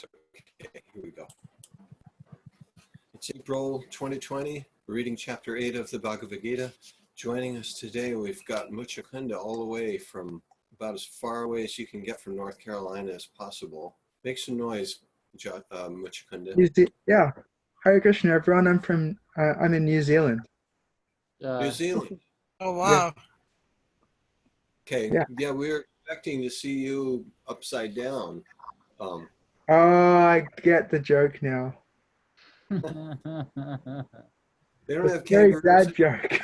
Okay, here we go. It's April 2020. We're reading chapter 8 of the Bhagavad Gita. Joining us today, we've got Muchakunda all the way from about as far away as you can get from North Carolina as possible. Make some noise, Muchakunda. Yeah. Hare Krishna, everyone. I'm in New Zealand. New Zealand. Oh, wow. Okay. Yeah. Yeah, we were expecting to see you upside down. Oh, I get the joke now. They don't It's have a very kangaroos. bad joke.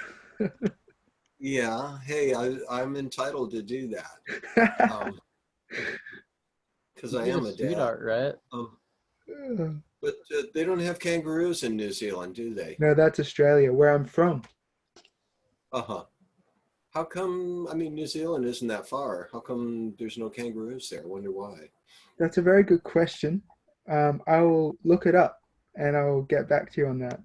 Yeah. Hey, I'm entitled to do that. Because I am a dad. Sweetheart, right? But they don't have kangaroos in New Zealand, do they? No, that's Australia, where I'm from. Uh-huh. How come, I mean, New Zealand isn't that far. How come there's no kangaroos there? I wonder why. That's a very good question. I will look it up and I'll get back to you on that.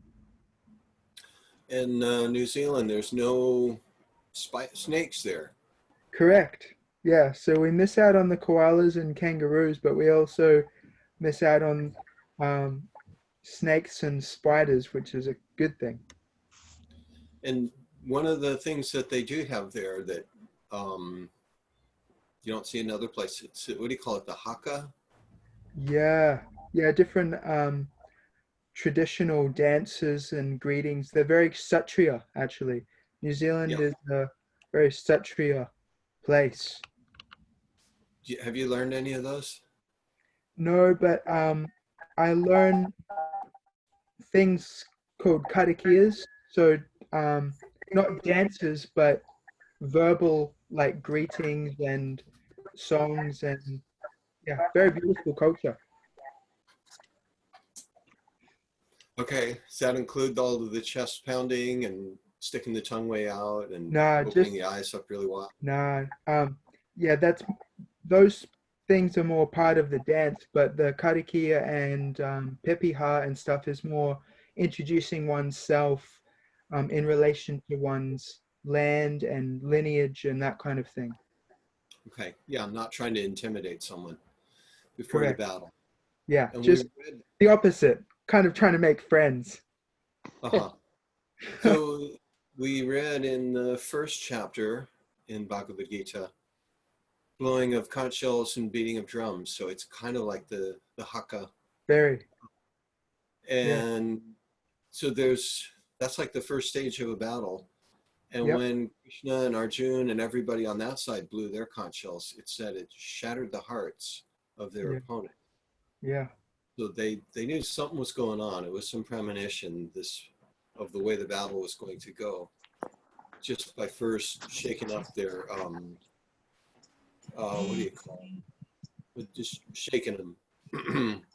In New Zealand, there's no snakes there. Correct. Yeah, so we miss out on the koalas and kangaroos, but we also miss out on snakes and spiders, which is a good thing. And one of the things that they do have there that you don't see in other places, it's, what do you call it, the haka? Yeah, different traditional dances and greetings. They're very Kshatriya, actually. New Zealand is a very Kshatriya place. Have you learned any of those? No, but I learn things called katakiyas. So not dances, but verbal like greetings and songs and very beautiful culture. Okay, does that include all of the chest pounding and sticking the tongue way out and Nah, opening the eyes up really wide? Nah, those things are more part of the dance, but the karakia and pepiha and stuff is more introducing oneself in relation to one's land and lineage and that kind of thing. Okay, yeah, I'm not trying to intimidate someone before Correct. the battle. Yeah, And just the opposite, kind of trying to make friends. So we read in the first chapter in Bhagavad Gita, blowing of conch shells and beating of drums. So it's kind of like the haka. Very. And so that's like the first stage of a battle. And when Krishna and Arjuna and everybody on that side blew their conch shells, it said it shattered the hearts of their opponent. Yeah. So they knew something was going on. It was some premonition of the way the battle was going to go, just by first shaking up their what do you call it? Just shaking them.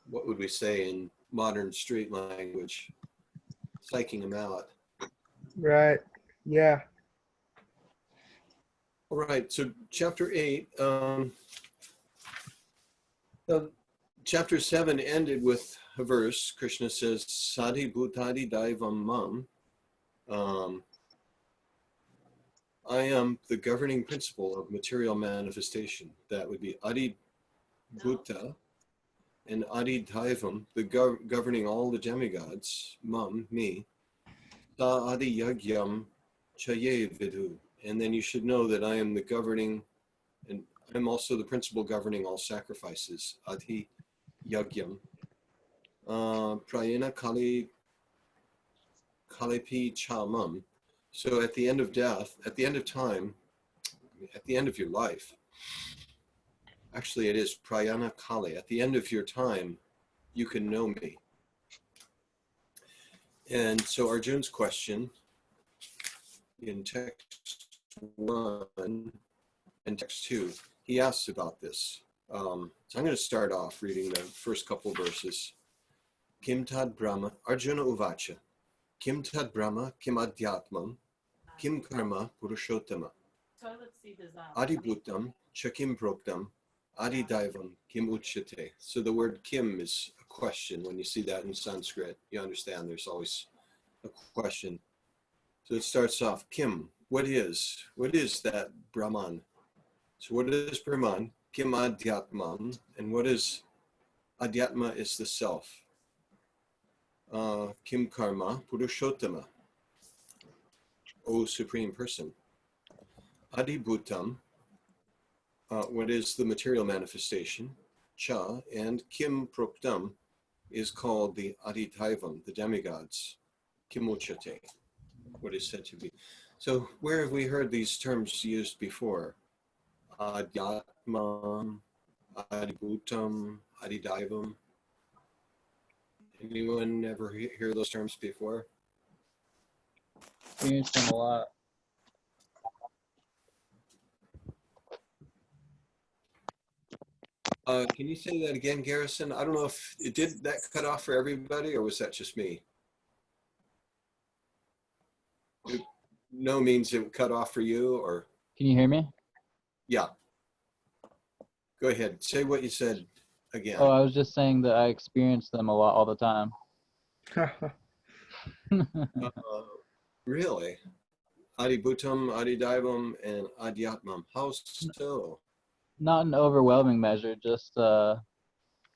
What would we say in modern street language? Psyching them out. Right. Yeah. All right. So chapter 8. Chapter 7 ended with a verse. Krishna says, "Sadi bhutadi daivam mam." I am the governing principle of material manifestation. That would be Adi Bhuta and Adi Daivam, the governing all the demigods, mam, me. Sa Adi Yagyam Chaye Vidhu. And then you should know that I am the governing, and I'm also the principle governing all sacrifices. Adi Yagyam. Prayena Kalipi Chamam. So at the end of death, at the end of time, at the end of your life, actually it is Prayana Kali, at the end of your time, you can know me. And so Arjuna's question in text 1 and text 2, he asks about this. So I'm going to start off reading the first couple verses. Kim tad Brahma, Arjuna Uvacha, Kim tad Brahma, Kim Adhyatmam, Kim Karma Purushottama, Adi Bhutam, Chakim Proktam, Adi Daivam, Kim Uchyate. So the word Kim is a question. When you see that in Sanskrit, you understand there's always a question. So it starts off, Kim, what is that Brahman? So what is Brahman? Kim Adhyatmam, and what is Adhyatma is the self. Kim Karma Purushottama, O Supreme Person. Adibhutam, what is the material manifestation? Cha, and Kim Proktam is called the Aditaivam, the demigods. Kimuchate, what is said to be. So where have we heard these terms used before? Adhyatma, Adibhutam, Adidaivam. Anyone ever hear those terms before? We use them a lot. Can you say that again, Garrison? I don't know if it did that cut off for everybody, or was that just me? No means it cut off for you, or Can you hear me? yeah. Go ahead. Say what you said again. Oh, I was just saying that I experience them a lot all the time. Really? Adibhutam, Adidaivam, and Adhyatmam. How so? Not an overwhelming measure, just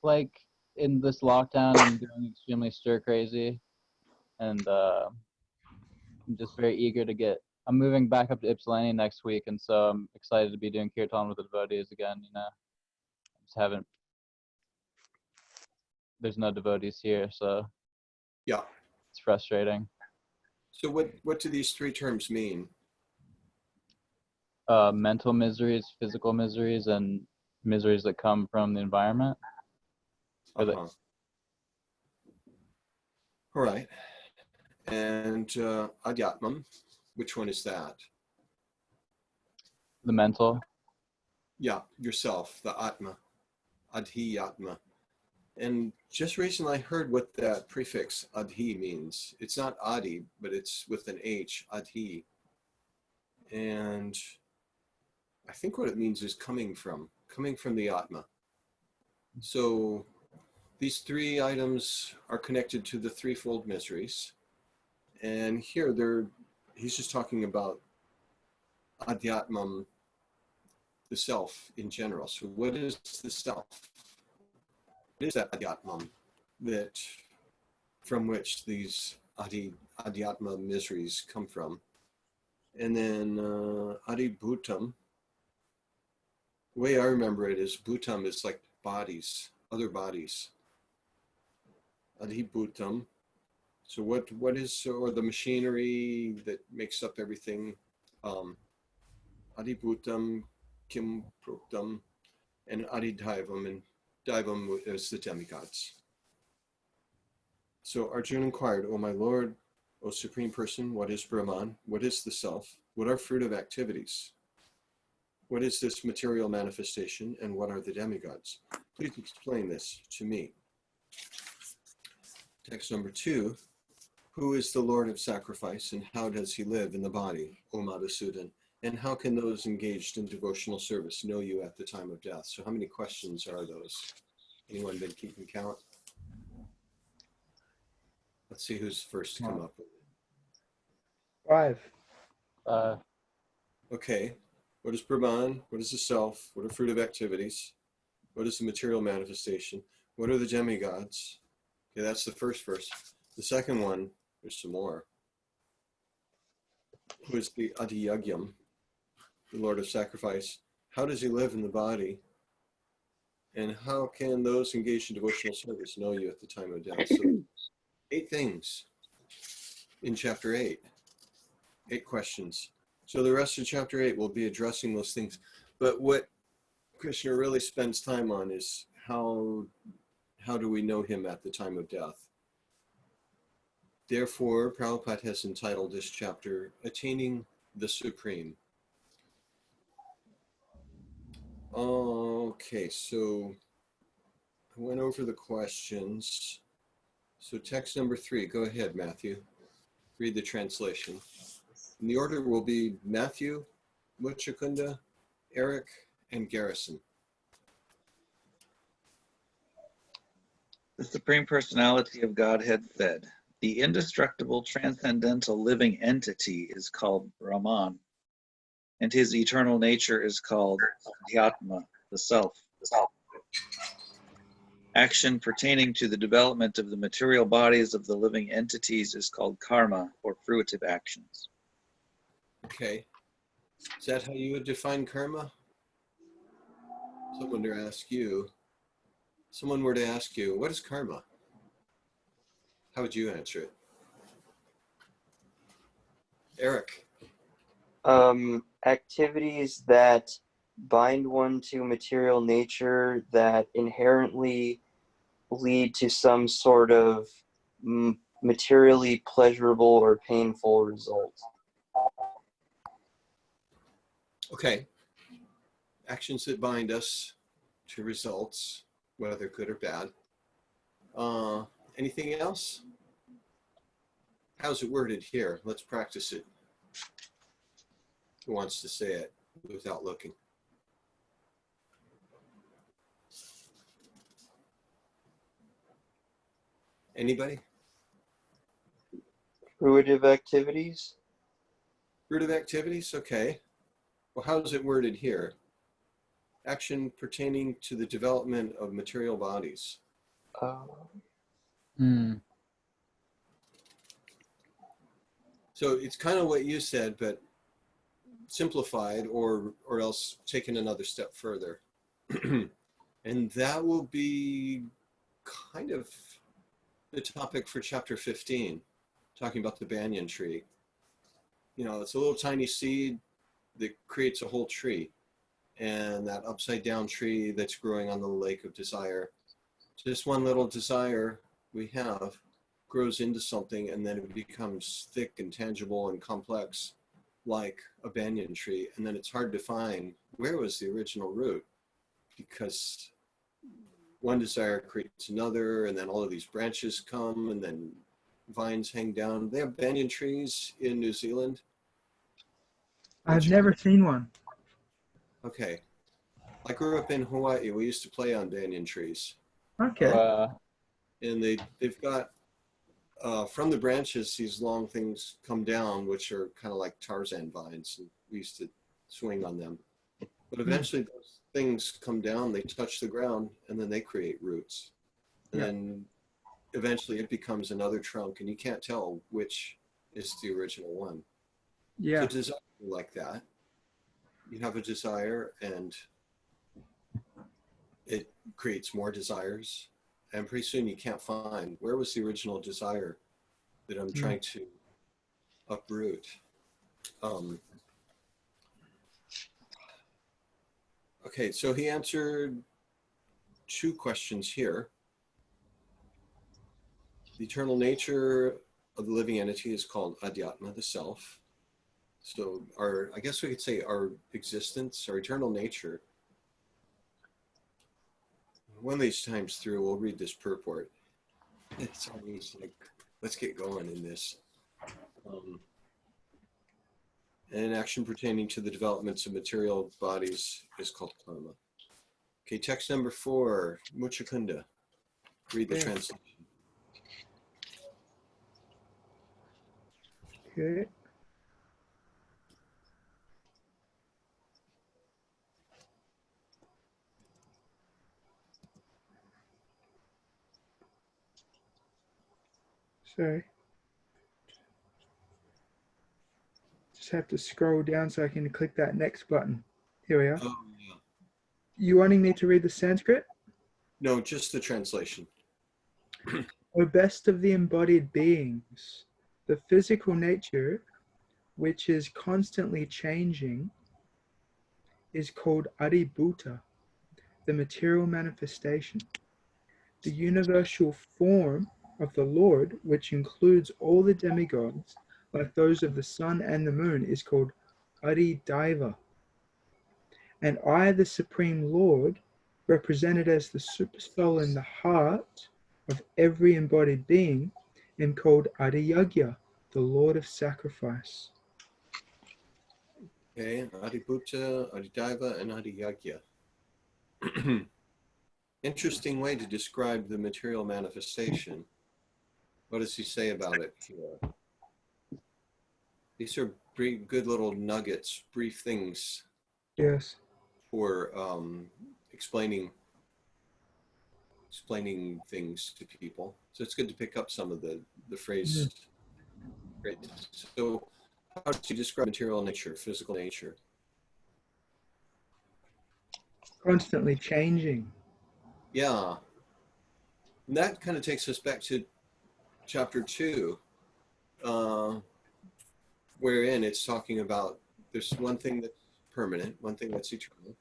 like in this lockdown, I'm going extremely stir crazy, and I'm just very eager to get. I'm moving back up to Ypsilanti next week, and so I'm excited to be doing kirtan with the devotees again. You know, just haven't. There's no devotees here, so Yeah. it's frustrating. So what do these three terms mean? Mental miseries, physical miseries, and miseries that come from the environment. Uh-huh. All right. And Adhyatmam, which one is that? The mental. Yeah, yourself, the Atma, Adhyatma. And just recently I heard what that prefix Adhi means. It's not Adi, but it's with an H, Adhi. And I think what it means is coming from the Atma. So these three items are connected to the threefold miseries. And here he's just talking about Adhyatmam, the self in general. So what is the self? What is that Adhyatmam that from which these Adhyatma miseries come from? And then Adibhutam, the way I remember it is Bhutam is like bodies, other bodies. Adibhutam. So what is, or the machinery that makes up everything? Adibhutam, Kim Proktam, and Adidaivam, and Daivam is the demigods. So Arjuna inquired, O my Lord, O Supreme Person, what is Brahman? What is the Self? What are fruit of activities? What is this material manifestation, and what are the demigods? Please explain this to me. Text number 2. Who is the Lord of sacrifice, and how does he live in the body, O Madhusudan? And how can those engaged in devotional service know you at the time of death? So how many questions are those? Anyone been keeping count? Let's see who's first to come up with it. 5. Okay. What is Brahman? What is the self? What are fruit of activities? What is the material manifestation? What are the demigods? Okay, that's the first verse. The second one, there's some more. Who is the Adiyagyam, the Lord of sacrifice? How does he live in the body? And how can those engaged in devotional service know you at the time of death? So 8 things in chapter 8. 8 questions. So the rest of chapter 8 will be addressing those things. But what Krishna really spends time on is how do we know him at the time of death? Therefore, Prabhupada has entitled this chapter, Attaining the Supreme. Okay, so I went over the questions. So text number 3, go ahead, Matthew. Read the translation. And the order will be Matthew, Muchakunda, Eric, and Garrison. The Supreme Personality of Godhead said, the indestructible, transcendental living entity is called Brahman, and his eternal nature is called Adhyatma, the Self. Action pertaining to the development of the material bodies of the living entities is called karma, or fruitive actions. Okay. Is that how you would define karma? Someone were to ask you, what is karma? How would you answer it? Eric. Activities that bind one to material nature that inherently lead to some sort of materially pleasurable or painful result. Okay. Actions that bind us to results, whether good or bad. Anything else? How's it worded here? Let's practice it. Who wants to say it without looking? Anybody? Fruitive activities? Fruitive activities? Okay. Well, how is it worded here? Action pertaining to the development of material bodies. So it's kind of what you said, but simplified or else taken another step further. And that will be kind of the topic for chapter 15, talking about the banyan tree. You know, it's a little tiny seed that creates a whole tree. And that upside down tree that's growing on the lake of desire, just one little desire we have grows into something, and then it becomes thick and tangible and complex like a banyan tree. And then it's hard to find where was the original root, because one desire creates another, and then all of these branches come, and then vines hang down. They have banyan trees in New Zealand. I've never seen one. Okay. I grew up in Hawaii. We used to play on banyan trees. Okay. And they've got, from the branches, these long things come down, which are kind of like Tarzan vines. And we used to swing on them. But eventually those things come down, they touch the ground, and then they create roots. And then eventually it becomes another trunk, and you can't tell which is the original one. Yeah. So desire like that. You have a desire, and it creates more desires. And pretty soon you can't find where was the original desire that I'm trying to uproot. Okay, so he answered 2 questions here. The eternal nature of the living entity is called Adhyatma, the self. So I guess we could say our existence, our eternal nature. One of these times through, we'll read this purport. It's always like, let's get going in this. And action pertaining to the developments of material bodies is called karma. Okay, text number 4, Muchakunda. Read the translation. Okay. Sorry. Just have to scroll down so I can click that next button. Here we are. Oh, yeah. You wanting me to read the Sanskrit? No, just the translation. O best of the embodied beings, the physical nature, which is constantly changing, is called Adibhuta, the material manifestation. The universal form of the Lord, which includes all the demigods, like those of the sun and the moon, is called Adidaiva. And I, the Supreme Lord, represented as the supersoul in the heart of every embodied being, am called Adiyagya, the Lord of Sacrifice. Okay, Adibhuta, Adidaiva, and Adiyagya. Interesting way to describe the material manifestation. What does he say about it here? These are good little nuggets, brief things Yes. for explaining explaining things to people. So it's good to pick up some of the phrase. So how do you describe material nature, physical nature? Constantly changing. Yeah. And that kind of takes us back to chapter 2, wherein it's talking about there's one thing that's permanent, one thing that's eternal,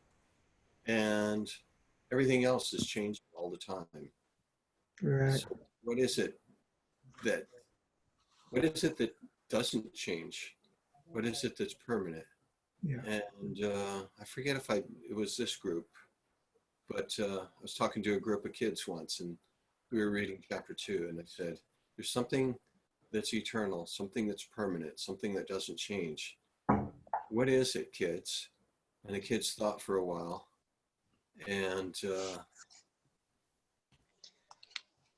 and everything else is changing all the time. Right. So what is it that doesn't change? What is it that's permanent? Yeah. And I forget if it was this group, but I was talking to a group of kids once, and we were reading chapter 2, and I said, there's something that's eternal, something that's permanent, something that doesn't change. What is it, kids? And the kids thought for a while, and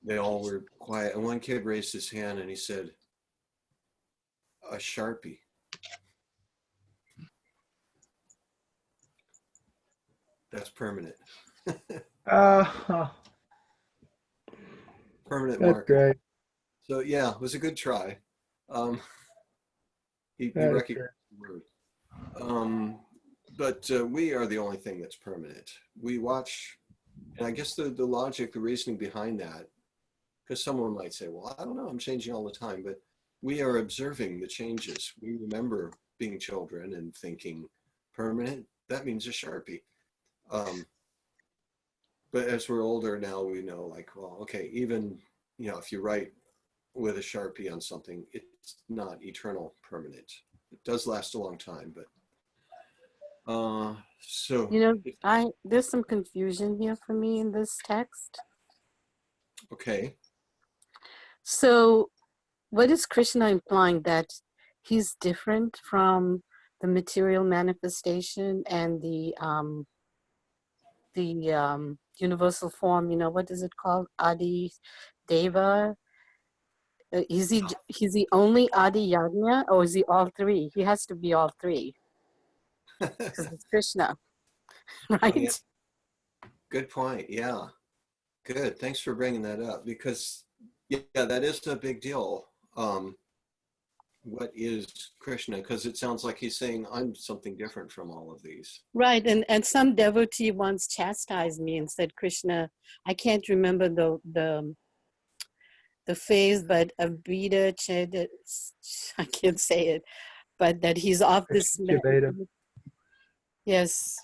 they all were quiet. And one kid raised his hand and he said, a Sharpie. That's permanent. Oh, Permanent that's marker. great. So yeah, it was a good try. He That is recognized the word. But we are the only thing that's permanent. We watch, and I guess the logic, the reasoning behind that, because someone might say, well, I don't know, I'm changing all the time, but we are observing the changes. We remember being children and thinking permanent, that means a Sharpie. But as we're older now, we know like, well, okay, even, if you write with a Sharpie on something, it's not eternal permanent. It does last a long time, but so there's some confusion here for me in this text. okay. So what is Krishna implying, that he's different from the material manifestation and the universal form, what is it called? Adi Deva? Is he only Adi Yagna, or is he all three? He has to be all three because it's Krishna, right? Oh, yeah. Good point. Yeah. Good. Thanks for bringing that up, because yeah, that is a big deal. What is Krishna? Because it sounds like he's saying I'm something different from all of these. Right, and some devotee once chastised me and said, Krishna, I can't remember the phase, but Abhida Cheda, I can't say it, but that he's off this. Veda. Yes,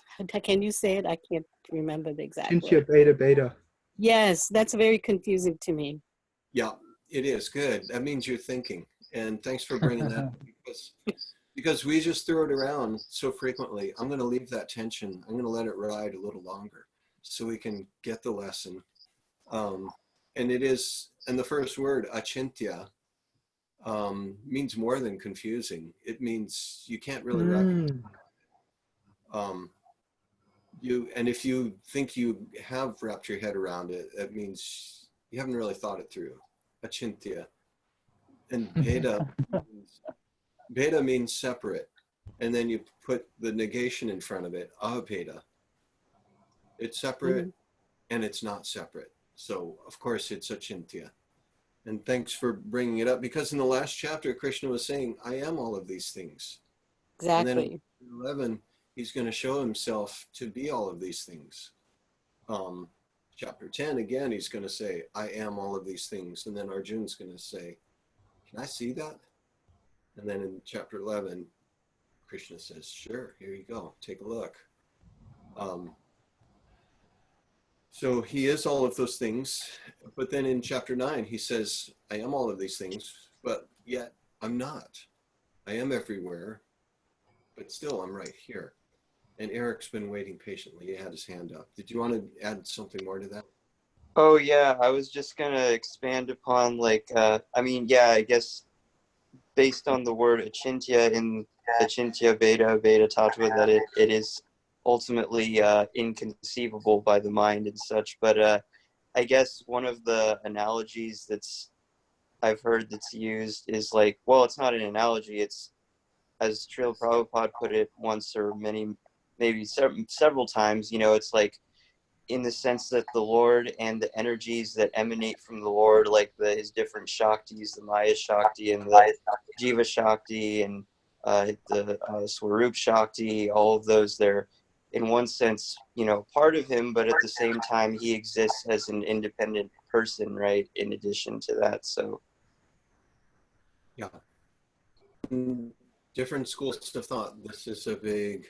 can you say it? I can't remember the exact Chinchya word. Beta. Yes, that's very confusing to me. Yeah, it is. Good. That means you're thinking. And thanks for bringing that up, because we just throw it around so frequently. I'm going to leave that tension. I'm going to let it ride a little longer so we can get the lesson. And it is, and the first word, achintya, means more than confusing. It means you can't really recognize. And if you think you have wrapped your head around it, that means you haven't really thought it through. Achintya. And Bheda means separate. And then you put the negation in front of it, abheda. It's separate and it's not separate. So, of course, it's achintya. And thanks for bringing it up, because in the last chapter, Krishna was saying, I am all of these things. Exactly. And then in 11, he's going to show himself to be all of these things. Chapter 10, again, he's going to say, I am all of these things. And then Arjun's going to say, can I see that? And then in chapter 11, Krishna says, sure, here you go, take a look. So he is all of those things. But then in chapter 9, he says, I am all of these things, but yet I'm not. I am everywhere, but still I'm right here. And Eric's been waiting patiently. He had his hand up. Did you want to add something more to that? Oh yeah, I was just gonna expand upon I guess based on the word achintya in achintya Veda Tattva, that it is ultimately inconceivable by the mind and such. But I guess one of the analogies I've heard that's used is like, well, it's not an analogy. It's, as Srila Prabhupada put it once or maybe several times, it's like in the sense that the Lord and the energies that emanate from the Lord, like his different Shaktis, the Maya Shakti and the Jiva Shakti and the Swarup Shakti, all of those, they're in one sense, part of him, but at the same time, he exists as an independent person, right? In addition to that, so. Yeah. Different schools of thought. This is a big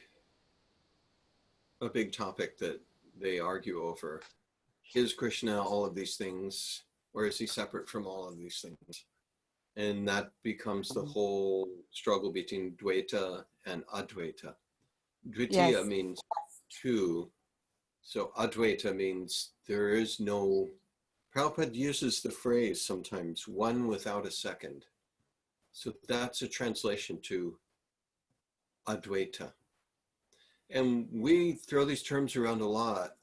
topic that they argue over. Is Krishna all of these things, or is he separate from all of these things? And that becomes the whole struggle between Dvaita and Advaita. Dvitiya Yes. means two, so Advaita means there is no. Prabhupada uses the phrase sometimes, one without a second. So that's a translation to Advaita. And we throw these terms around a lot.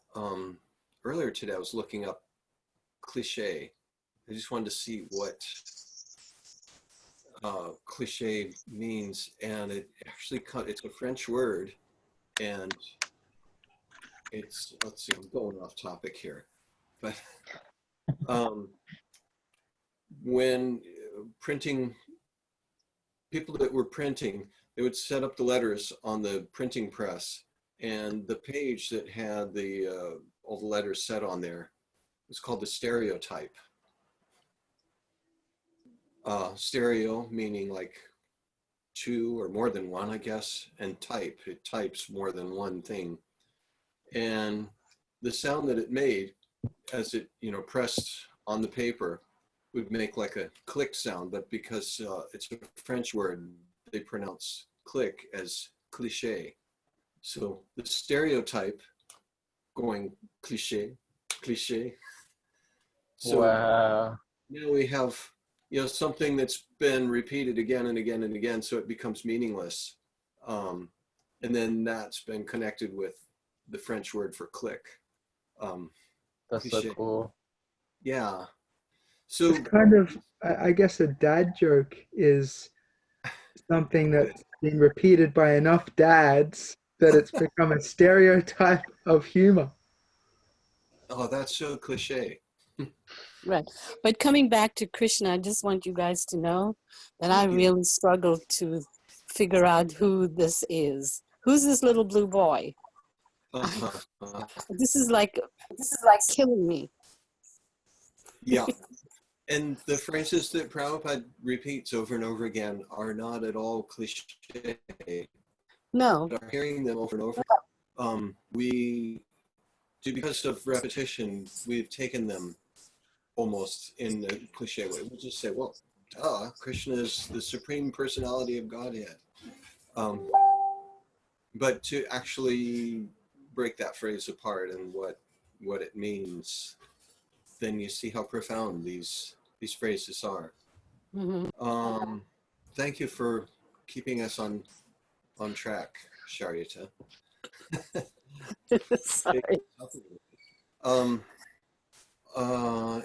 Earlier today, I was looking up cliche. I just wanted to see what cliche means, and it actually it's a French word, and it's, let's see, I'm going off topic here, but when printing, people that were printing, they would set up the letters on the printing press, and the page that had the all the letters set on there was called the stereotype. Stereo meaning like two or more than one, I guess, and type, it types more than one thing. And the sound that it made as it, pressed on the paper would make like a click sound, but because it's a French word, they pronounce click as cliche. So the stereotype going cliche, cliche. So Wow. now we have, something that's been repeated again and again and again, so it becomes meaningless. And then that's been connected with the French word for click. That's Cliche. so cool. Yeah. So It's kind of, I guess, a dad joke is something that's been repeated by enough dads that it's become a stereotype of humor. oh, that's so cliche. Right. But coming back to Krishna, I just want you guys to know that I Yeah. really struggled to figure out who this is. Who's this little blue boy? This is like killing me. Yeah. And the phrases that Prabhupada repeats over and over again are not at all cliche. No. But hearing them over and over, because of repetition, we've taken them almost in a cliche way. We'll just say, well, Krishna is the supreme personality of Godhead. But to actually break that phrase apart and what it means, then you see how profound these phrases are. Mm-hmm. Thank you for keeping us on track, Sharyata. Sorry.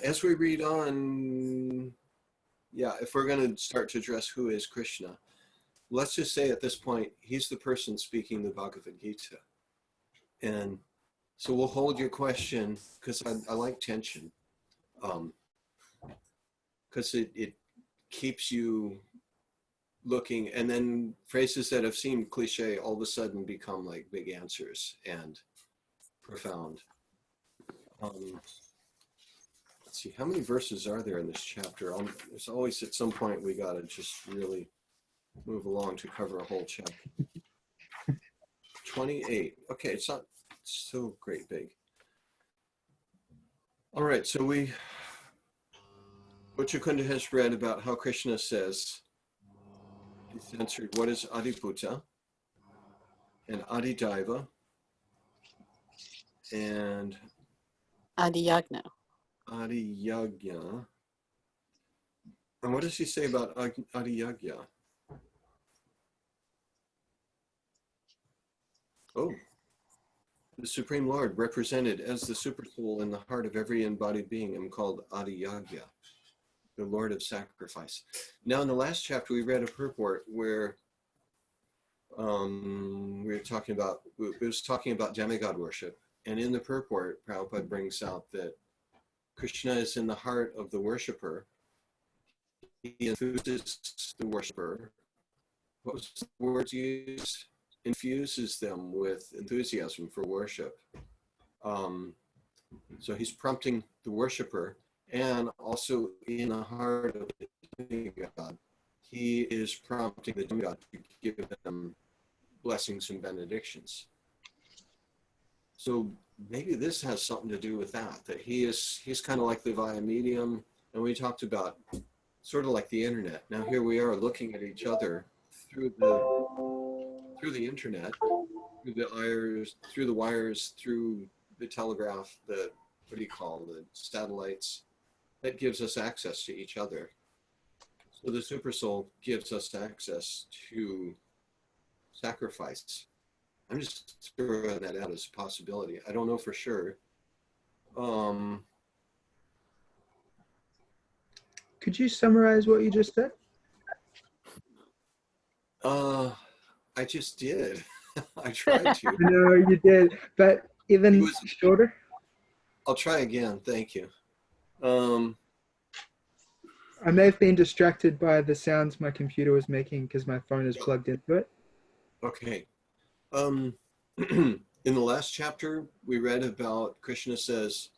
As we read on, if we're going to start to address who is Krishna, let's just say at this point, he's the person speaking the Bhagavad Gita. And so we'll hold your question, because I like tension, because it keeps you looking, and then phrases that have seemed cliche all of a sudden become like big answers and profound. Let's see, how many verses are there in this chapter? There's always at some point we got to just really move along to cover a whole chapter. 28. Okay, it's not so great big. All right, so Uchukunda has read about how Krishna says, he's answered, what is Adibhuta and Adidaiva and Adiyagna. Adiyagya. And what does he say about Adiyagya? Oh, the Supreme Lord, represented as the Supersoul in the heart of every embodied being, am called Adiyagya, the Lord of Sacrifice. Now, in the last chapter, we read a purport where it was talking about demigod worship, And in the purport, Prabhupada brings out that Krishna is in the heart of the worshiper. He infuses the worshiper. What was the words used? Infuses them with enthusiasm for worship. So he's prompting the worshiper, and also in the heart of the demigod, he is prompting the demigod to give them blessings and benedictions. So maybe this has something to do with that he's kind of like the via medium, and we talked about sort of like the internet. Now here we are looking at each other through the internet, through the wires, through the telegraph, the satellites. That gives us access to each other. So the super soul gives us access to sacrifice. I'm just throwing that out as a possibility. I don't know for sure. Could you summarize what you just said? I just did. I tried to. No, you did, but even shorter. I'll try again. Thank you. I may have been distracted by the sounds my computer was making because my phone is plugged into it. Okay. In the last chapter, we read about Krishna says,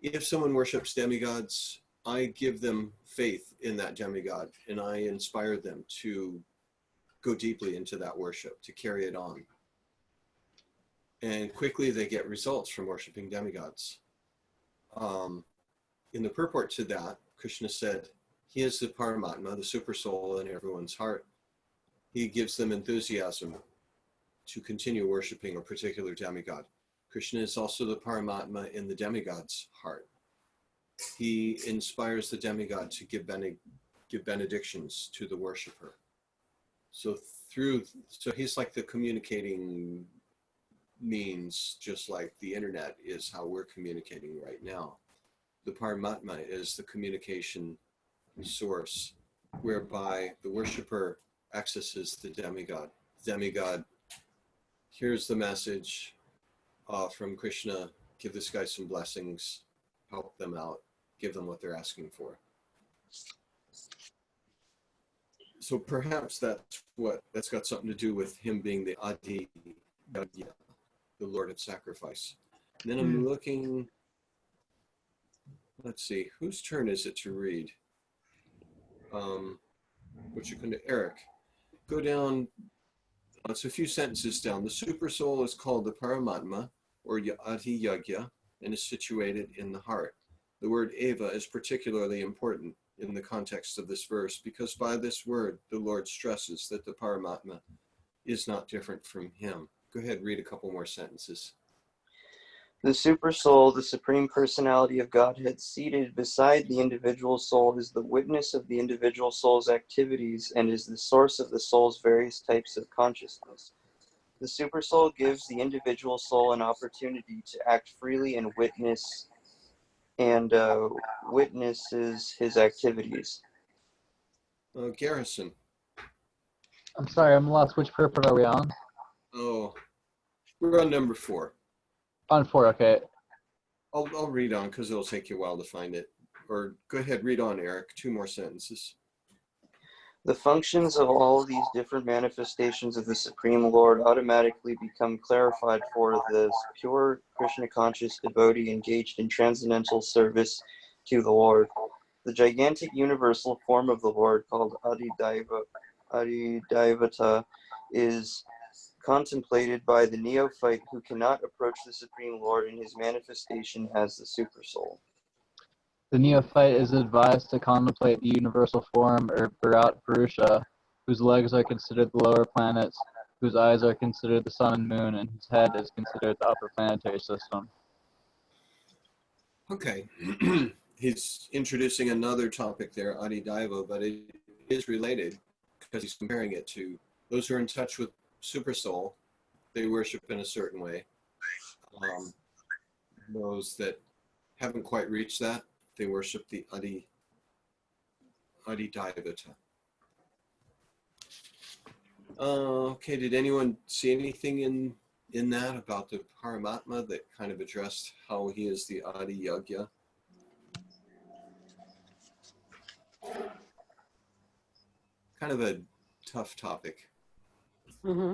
if someone worships demigods, I give them faith in that demigod, and I inspire them to go deeply into that worship, to carry it on. And quickly they get results from worshiping demigods. In the purport to that, Krishna said, he is the Paramatma, the super soul in everyone's heart. He gives them enthusiasm to continue worshiping a particular demigod. Krishna is also the Paramatma in the demigod's heart. He inspires the demigod to give benedictions to the worshiper. So he's like the communicating means, just like the internet is how we're communicating right now. The Paramatma is the communication source whereby the worshiper accesses the demigod. The demigod hears the message from Krishna, give this guy some blessings, help them out, give them what they're asking for. So perhaps that's got something to do with him being the Adi Yagya, the Lord of Sacrifice. And then I'm looking, let's see, whose turn is it to read? Eric, go down, it's a few sentences down. The super soul is called the Paramatma, or Adi Yagya, and is situated in the heart. The word Eva is particularly important in the context of this verse, because by this word, the Lord stresses that the Paramatma is not different from him. Go ahead, read a couple more sentences. The super soul, the supreme personality of Godhead, seated beside the individual soul, is the witness of the individual soul's activities and is the source of the soul's various types of consciousness. The super soul gives the individual soul an opportunity to act freely and witnesses his activities. Garrison. I'm sorry, I'm lost. Which purport are we on? Oh, we're on number 4. On 4, okay. I'll read on because it'll take you a while to find it. Or go ahead, read on, Eric. 2 more sentences. The functions of all these different manifestations of the Supreme Lord automatically become clarified for the pure Krishna conscious devotee engaged in transcendental service to the Lord. The gigantic universal form of the Lord, called Adidevata, is contemplated by the neophyte who cannot approach the Supreme Lord in his manifestation as the Supersoul. The neophyte is advised to contemplate the universal form, or Virat Purusha, whose legs are considered the lower planets, whose eyes are considered the sun and moon, and whose head is considered the upper planetary system. Okay. He's introducing another topic there, Adidaiva, but it is related because he's comparing it to those who are in touch with Super Soul. They worship in a certain way. Those that haven't quite reached that, they worship the Adidevata. Okay, did anyone see anything in in that about the Paramatma that kind of addressed how he is the Adi Yagya? Kind of a tough topic. Mm-hmm.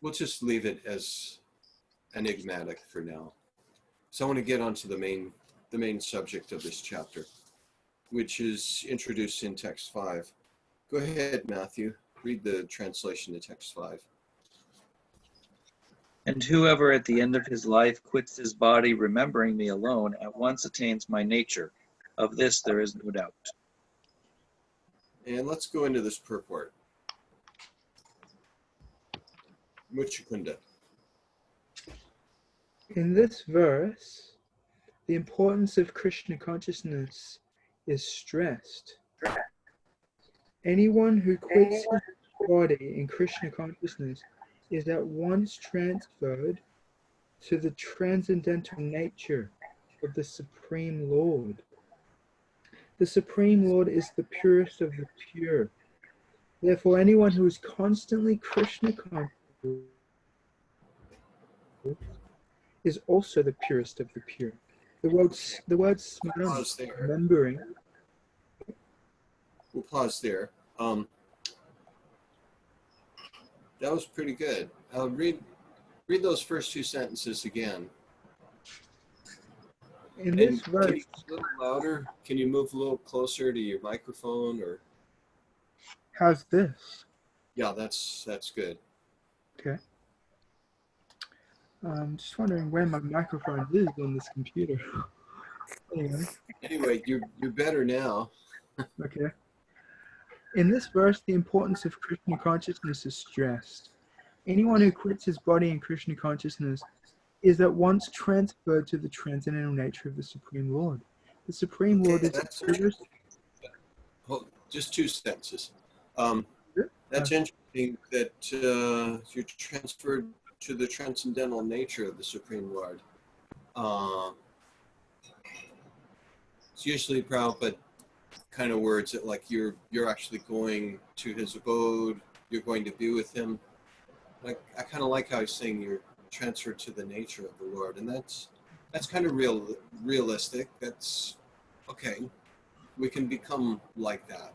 We'll just leave it as enigmatic for now. So I want to get onto the main subject of this chapter, which is introduced in text 5. Go ahead, Matthew. Read the translation to text 5. And whoever at the end of his life quits his body, remembering me alone, at once attains my nature. Of this there is no doubt. And let's go into this purport. Muchukunda. In this verse, the importance of Krishna consciousness is stressed. Anyone who quits his body in Krishna consciousness is at once transferred to the transcendental nature of the Supreme Lord. The Supreme Lord is the purest of the pure. Therefore, anyone who is constantly Krishna conscious is also the purest of the pure. The word smaran, Pause there. remembering. We'll pause there. That was pretty good. Read those first 2 sentences again. In And this can verse, you a little louder? Can you move a little closer to your microphone? Or how's this? yeah, that's good. Okay. Just wondering where my microphone is on this computer. Anyway, you're better now. Okay. In this verse, the importance of Krishna consciousness is stressed. Anyone who quits his body in Krishna consciousness is at once transferred to the transcendental nature of the Supreme Lord. The Supreme Lord is That's the purest. just 2 sentences. That's interesting that you're transferred to the transcendental nature of the Supreme Lord. It's usually Prabhupada kind of words that like you're actually going to his abode, you're going to be with him. I kind of like how he's saying you're transferred to the nature of the Lord, and that's kind of realistic. That's okay. We can become like that,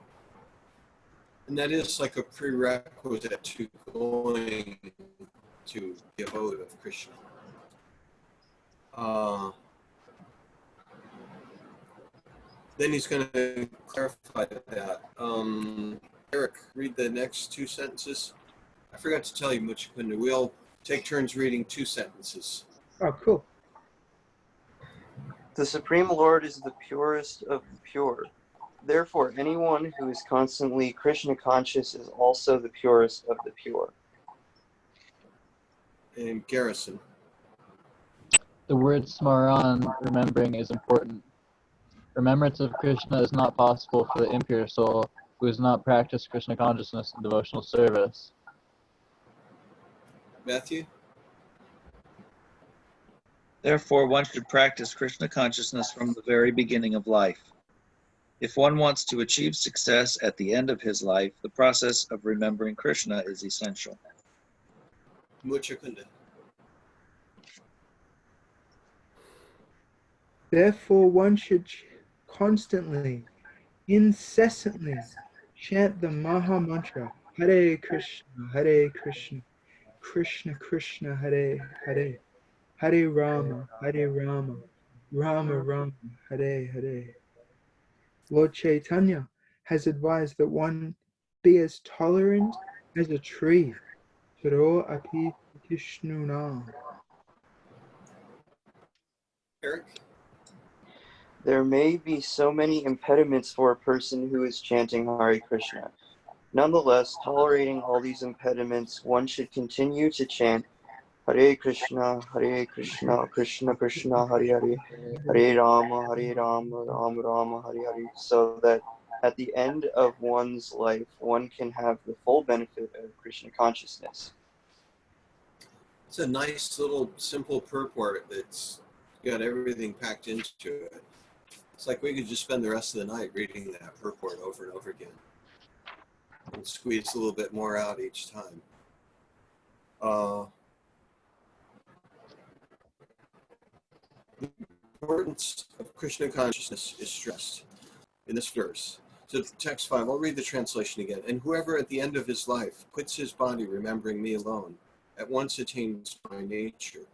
and that is like a prerequisite to going to the abode of Krishna. Then he's going to clarify that. Eric, read the next 2 sentences. I forgot to tell you, Muchukunda, we'll take turns reading 2 sentences. Oh, cool. The Supreme Lord is the purest of the pure. Therefore, anyone who is constantly Krishna conscious is also the purest of the pure. And Garrison. The word smaran, remembering, is important. Remembrance of Krishna is not possible for the impure soul who has not practiced Krishna consciousness in devotional service. Matthew? Therefore, one should practice Krishna consciousness from the very beginning of life. If one wants to achieve success at the end of his life, the process of remembering Krishna is essential. Muchukunda. Therefore, one should constantly, incessantly chant the Maha Mantra, Hare Krishna, Krishna Krishna, Hare Hare, Hare Rama, Rama Rama, Hare Hare. Lord Chaitanya has advised that one be as tolerant as a tree. Shiro api Krishnuna. Eric? There may be so many impediments for a person who is chanting Hare Krishna. Nonetheless, tolerating all these impediments, one should continue to chant Hare Krishna, Krishna Krishna, Hare Hare, Hare Rama, Rama Rama, Hare Hare, so that at the end of one's life, one can have the full benefit of Krishna consciousness. It's a nice little simple purport that's got everything packed into it. It's like we could just spend the rest of the night reading that purport over and over again and squeeze a little bit more out each time. The importance of Krishna consciousness is stressed in this verse. So text 5, I'll read the translation again. And whoever at the end of his life quits his body remembering me alone, at once attains my nature.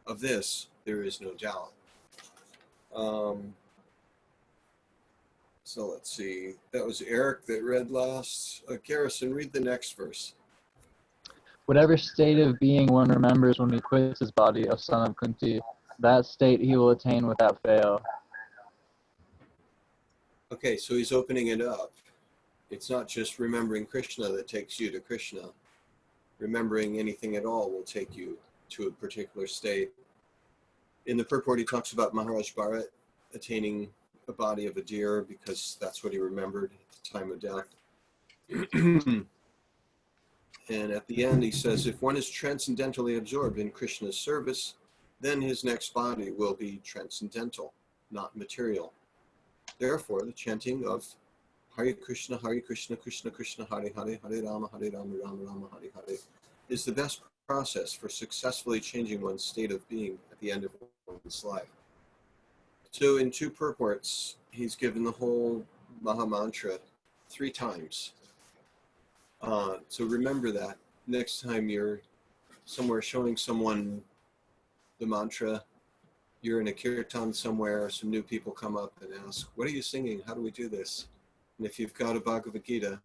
Of this, there is no doubt. So let's see. That was Eric that read last. Garrison, read the next verse. Whatever state of being one remembers when he quits his body, O son of Kunti, that state he will attain without fail. Okay, so he's opening it up. It's not just remembering Krishna that takes you to Krishna. Remembering anything at all will take you to a particular state. In the purport, he talks about Maharaj Bharat attaining a body of a deer because that's what he remembered at the time of death. And at the end, he says, if one is transcendentally absorbed in Krishna's service, then his next body will be transcendental, not material. Therefore, the chanting of Hare Krishna, Krishna Krishna, Hare Hare, Hare Rama, Rama Rama, Hare Hare, is the best process for successfully changing one's state of being at the end of one's life. So in two purports, he's given the whole Maha Mantra 3 times. So remember that next time you're somewhere showing someone the mantra, you're in a kirtan somewhere, some new people come up and ask, what are you singing? How do we do this? And if you've got a Bhagavad Gita,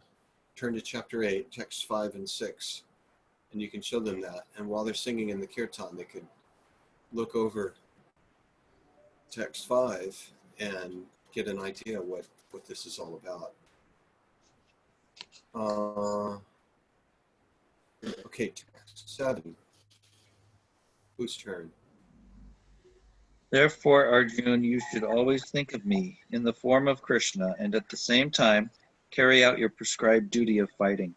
turn to chapter 8, texts 5 and 6, and you can show them that. And while they're singing in the kirtan, they could look over text 5 and get an idea what this is all about. Okay, text 7. Whose turn? Therefore, Arjun, you should always think of me in the form of Krishna, and at the same time carry out your prescribed duty of fighting.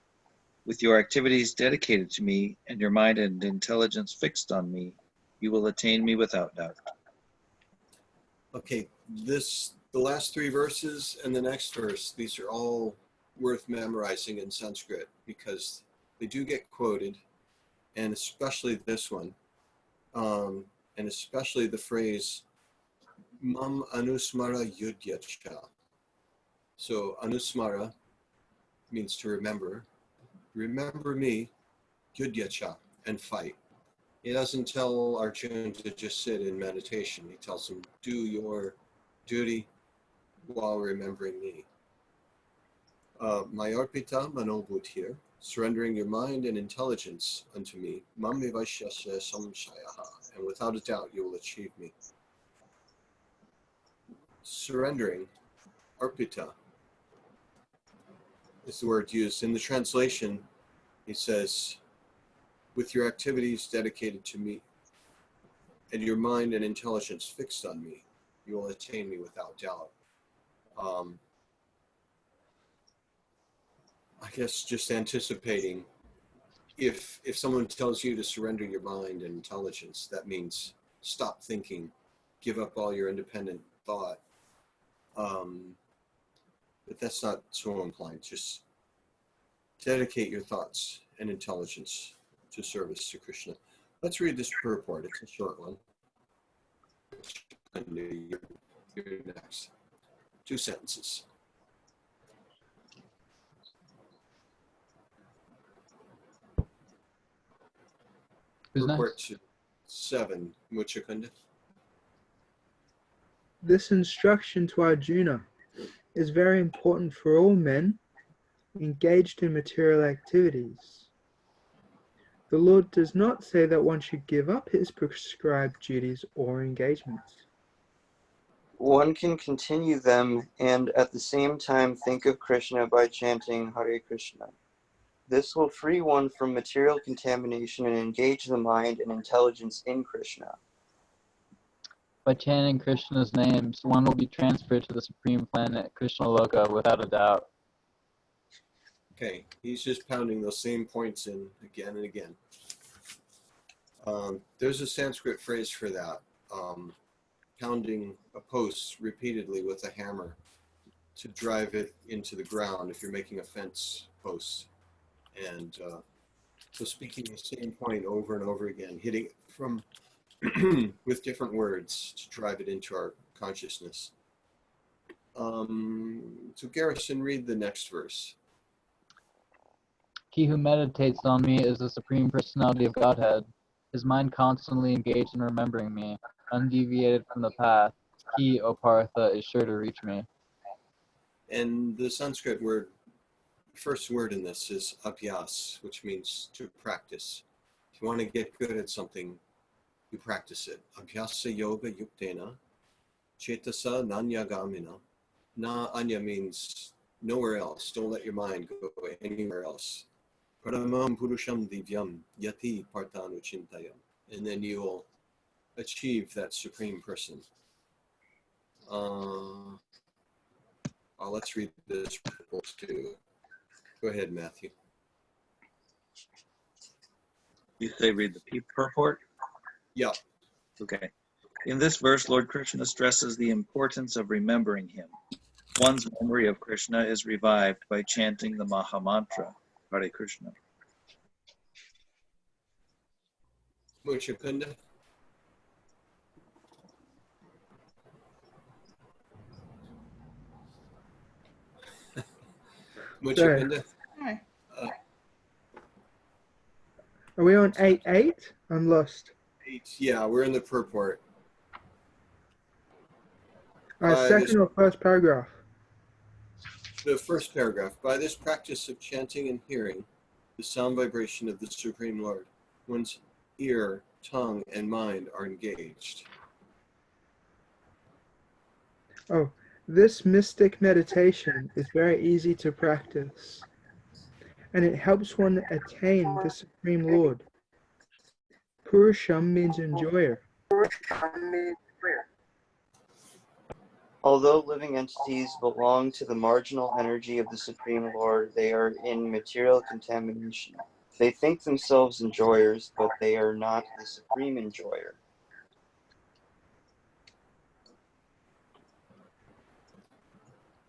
With your activities dedicated to me and your mind and intelligence fixed on me, you will attain me without doubt. Okay, the last 3 verses and the next verse, these are all worth memorizing in Sanskrit because they do get quoted, and especially this one, and especially the phrase Mam Anusmara Yudhyacha. So Anusmara means to remember. Remember me, Yudhyacha, and fight. He doesn't tell Arjuna to just sit in meditation. He tells him, do your duty while remembering me. Mayarpita manobhutir, surrendering your mind and intelligence unto me, mamivashyasya samshayaha, and without a doubt you will achieve me. Surrendering, arpita, is the word used. In the translation, he says, with your activities dedicated to me, and your mind and intelligence fixed on me, you will attain me without doubt. I guess just anticipating, if someone tells you to surrender your mind and intelligence, that means stop thinking, give up all your independent thought. But that's not so implied. Just dedicate your thoughts and intelligence to service to Krishna. Let's read this purport. It's a short one. You're next. 2 sentences. Who's Purport next? to 7, Muchakunda. This instruction to Arjuna is very important for all men engaged in material activities. The Lord does not say that one should give up his prescribed duties or engagements. One can continue them and at the same time think of Krishna by chanting Hare Krishna. This will free one from material contamination and engage the mind and intelligence in Krishna. By chanting Krishna's names, one will be transferred to the supreme planet, Krishna Loka, without a doubt. Okay, he's just pounding those same points in again and again. There's a Sanskrit phrase for that, pounding a post repeatedly with a hammer to drive it into the ground if you're making a fence post. And so speaking the same point over and over again, hitting it from with different words to drive it into our consciousness. So Garrison, read the next verse. He who meditates on me is the Supreme Personality of Godhead, his mind constantly engaged in remembering me, undeviated from the path. He, O Partha, is sure to reach me. And the Sanskrit word, first word in this is abhyas, which means to practice. If you want to get good at something, you practice it. Abhyasa yoga yuktena, chetasa nanyagamina. Na anya means nowhere else. Don't let your mind go anywhere else. Paramam purusham divyam yati partanu chintayam. And then you'll achieve that supreme person. Let's read this report too. Go ahead, Matthew. You say read the purport? Yeah. Okay. In this verse, Lord Krishna stresses the importance of remembering him. One's memory of Krishna is revived by chanting the Maha Mantra, Hare Krishna. Muchakunda. Muchakunda. Hi. Are we on 8.8? I'm lost. 8. Yeah, we're in the purport. Second or first paragraph? The first paragraph. By this practice of chanting and hearing the sound vibration of the Supreme Lord, one's ear, tongue, and mind are engaged. Oh, this mystic meditation is very easy to practice, and it helps one attain the Supreme Lord. Purusham means enjoyer. Although living entities belong to the marginal energy of the Supreme Lord, they are in material contamination. They think themselves enjoyers, but they are not the supreme enjoyer.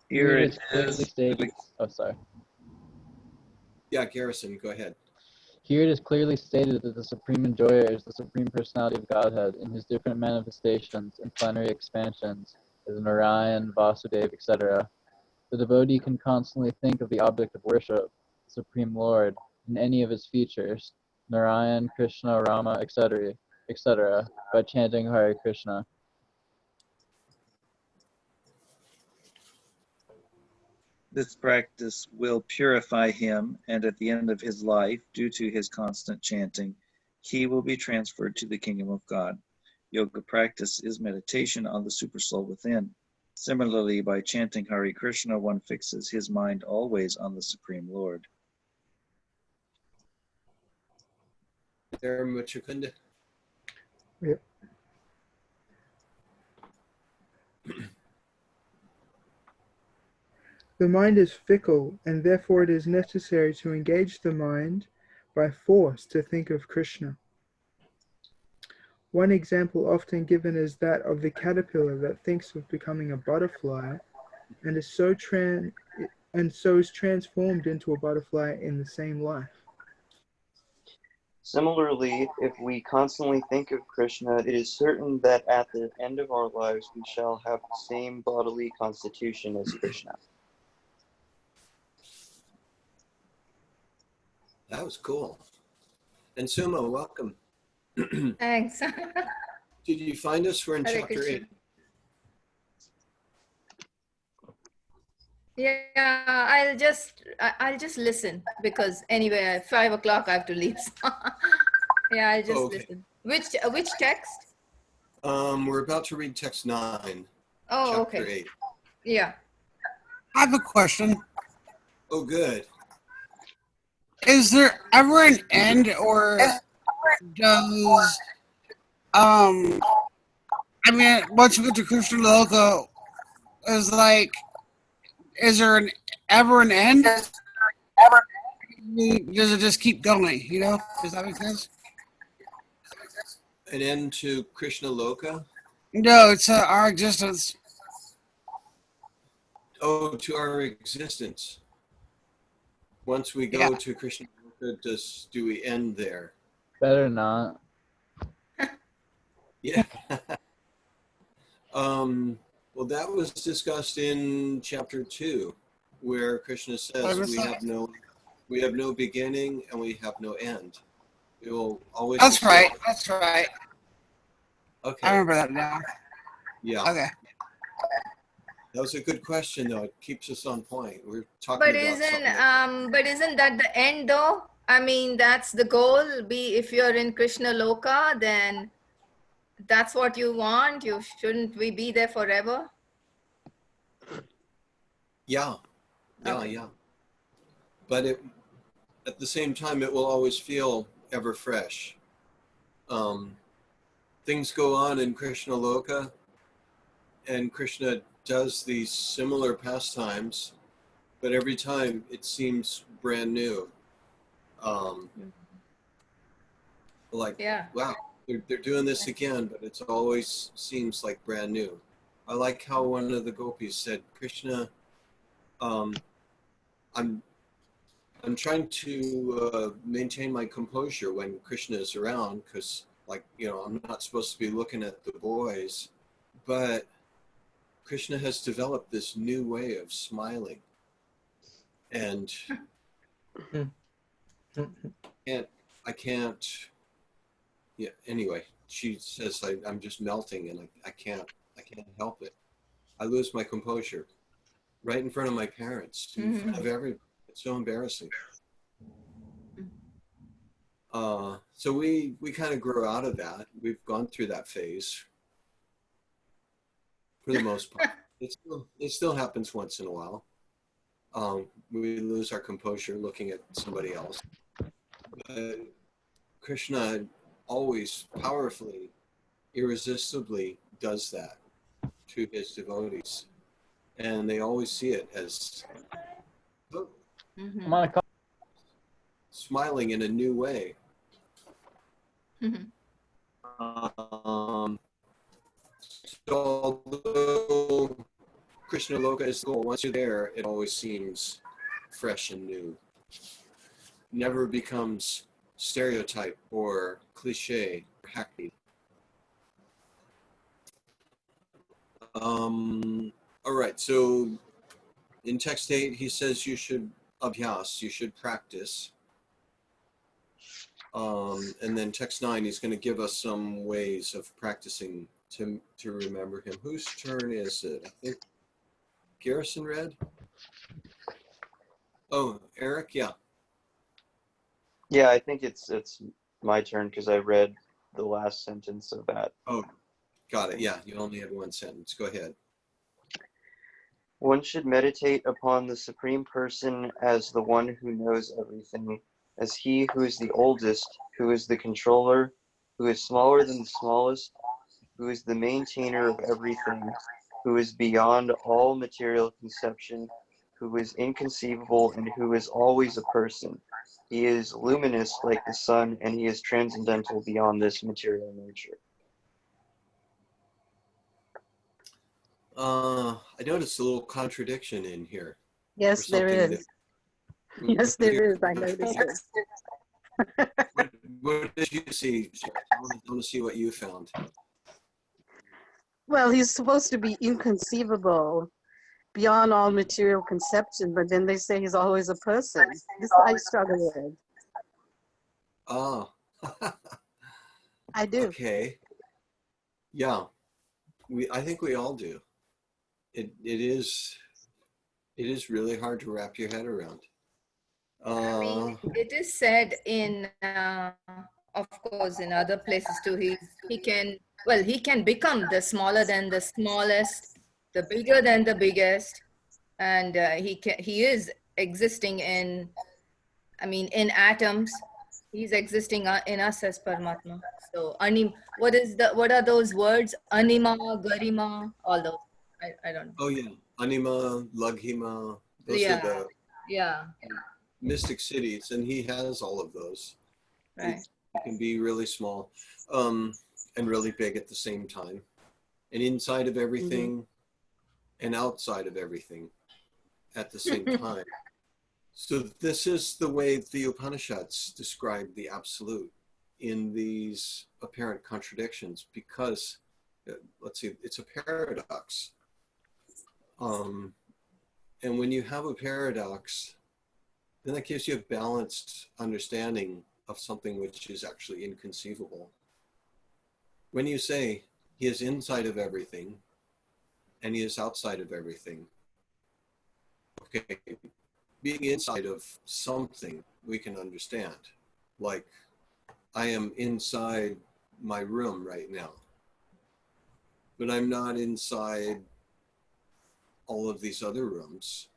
Here it is clearly stated. Oh, sorry. Yeah, Garrison, go ahead. Here it is clearly stated that the Supreme Enjoyer is the Supreme Personality of Godhead in his different manifestations and plenary expansions, as Narayan, Vasudeva, etc. The devotee can constantly think of the object of worship, the Supreme Lord, in any of his features, Narayan, Krishna, Rama, etc., etc., by chanting Hare Krishna. This practice will purify him, and at the end of his life, due to his constant chanting, he will be transferred to the kingdom of God. Yoga practice is meditation on the supersoul within. Similarly, by chanting Hare Krishna, one fixes his mind always on the Supreme Lord. There, Muchakunda. Yep. The mind is fickle, and therefore it is necessary to engage the mind by force to think of Krishna. One example often given is that of the caterpillar that thinks of becoming a butterfly and is so transformed into a butterfly in the same life. Similarly, if we constantly think of Krishna, it is certain that at the end of our lives we shall have the same bodily constitution as Krishna. That was cool. And Sumo, welcome. Thanks. Did you find us? We're in Hare chapter Krishna. 8. Yeah, I'll just listen because anyway at 5 o'clock I have to leave. So yeah, I'll just Okay. listen. Which text? We're about to read text 9, Oh, chapter okay. 8. Yeah. I have a question. Oh, good. Is there ever an end, or does I mean, once you get to Krishna Loka, is there ever an end? Does it just keep going? You know, does that make sense? An end to Krishna Loka? No, it's our existence. Oh, to our existence. Once we go to Krishna Loka, do we end there? Better not. Yeah. Well, that was discussed in chapter 2, where Krishna says was we that? have no beginning and we have no end. It will always That's exist. right. That's right. I Okay. remember that now. Yeah. Okay. That was a good question, though. It keeps us on point. We're talking But about something. but isn't that the end though? I mean, that's the goal. Be if you're in Krishna Loka, then that's what you want. You shouldn't we be there forever? Yeah. Okay. Yeah. But at the same time, it will always feel ever fresh. Things go on in Krishna Loka, and Krishna does these similar pastimes, but every time it seems brand new. Like, Yeah. wow, they're doing this again, but it always seems like brand new. I like how one of the gopis said, Krishna, um, I'm trying to maintain my composure when Krishna is around, because, like, I'm not supposed to be looking at the boys, but Krishna has developed this new way of smiling, and I can't. Yeah. Anyway, she says I'm just melting, and I can't help it. I lose my composure right in front of my parents, in front of everybody. It's so embarrassing. So we kind of grew out of that. We've gone through that phase for the most part. It still happens once in a while. We lose our composure looking at somebody else. But Krishna always powerfully, irresistibly does that to his devotees, and they always see it as I'm on a call. smiling in a new way. So although Krishna Loka is the goal, once you're there, it always seems fresh and new. Never becomes stereotype or cliche or hackneyed. All right, so in text 8, he says you should abhyas, you should practice. And then text 9, he's going to give us some ways of practicing to remember him. Whose turn is it? I think Garrison read? Oh, Eric, yeah. Yeah, I think it's my turn because I read the last sentence of that. Oh, got it. Yeah, you only had one sentence. Go ahead. One should meditate upon the Supreme Person as the one who knows everything, as he who is the oldest, who is the controller, who is smaller than the smallest, who is the maintainer of everything, who is beyond all material conception, who is inconceivable, and who is always a person. He is luminous like the sun, and he is transcendental beyond this material nature. I noticed a little contradiction in here. Yes, there something is. Yes, there is. I noticed it. What did you see? I want to see what you found. Well, he's supposed to be inconceivable, beyond all material conception, but then they say he's always a person. This I struggle with. Oh. I do. Okay. Yeah. I think we all do. It is really hard to wrap your head around. I mean, it is said in, of course, in other places too. He can become the smaller than the smallest, the bigger than the biggest, and he is existing in, I mean, in atoms. He's existing in us as Paramatma. So, what are those words? Anima, Garima, all those. I don't know. Oh yeah, Anima, Laghima. Those are the mystic cities, and he has all of those. Right. It can be really small, and really big at the same time, and inside of everything, and outside of everything, at the same time. So this is the way the Upanishads describe the absolute. in these apparent contradictions because, let's see, it's a paradox. And when you have a paradox, then that gives you a balanced understanding of something which is actually inconceivable. When you say he is inside of everything and he is outside of everything, okay, being inside of something we can understand. Like, I am inside my room right now, but I'm not inside all of these other rooms.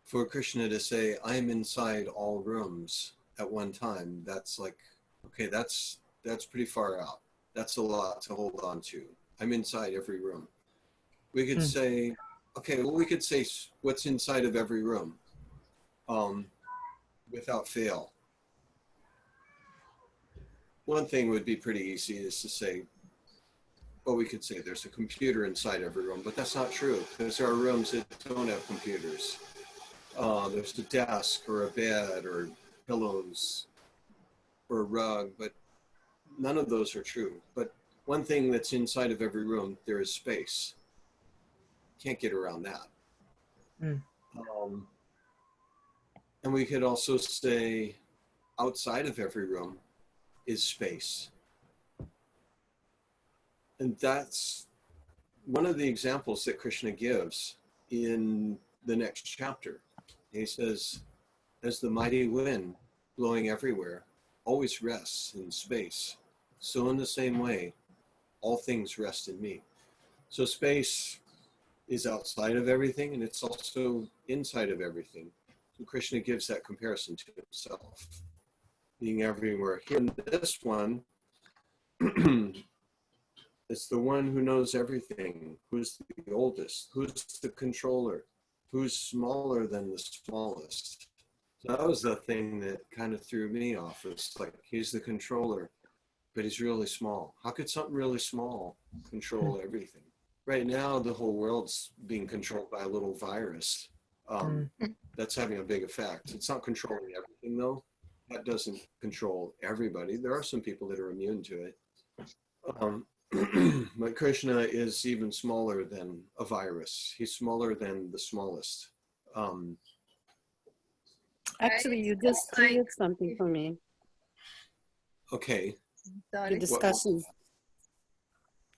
For Krishna to say, I'm inside all rooms at one time, that's like, okay, that's pretty far out. That's a lot to hold on to. I'm inside every room. We could say, okay, well, we could say what's inside of every room without fail. One thing would be pretty easy is to say, well, we could say there's a computer inside every room, but that's not true because there are rooms that don't have computers. There's a desk or a bed or pillows or a rug, but none of those are true. But one thing that's inside of every room, there is space. Can't get around that. And we could also say outside of every room is space. And that's one of the examples that Krishna gives in the next chapter. He says, as the mighty wind blowing everywhere always rests in space, so in the same way, all things rest in me. So space is outside of everything, and it's also inside of everything. So Krishna gives that comparison to himself, being everywhere. Here in this one, it's the one who knows everything, who's the oldest, who's the controller, who's smaller than the smallest. So that was the thing that kind of threw me off. It's like, he's the controller, but he's really small. How could something really small control everything? Right now, the whole world's being controlled by a little virus. That's having a big effect. It's not controlling everything, though. That doesn't control everybody. There are some people that are immune to it. But Krishna is even smaller than a virus. He's smaller than the smallest. Actually, you just cleared something for me. Okay. The discussion.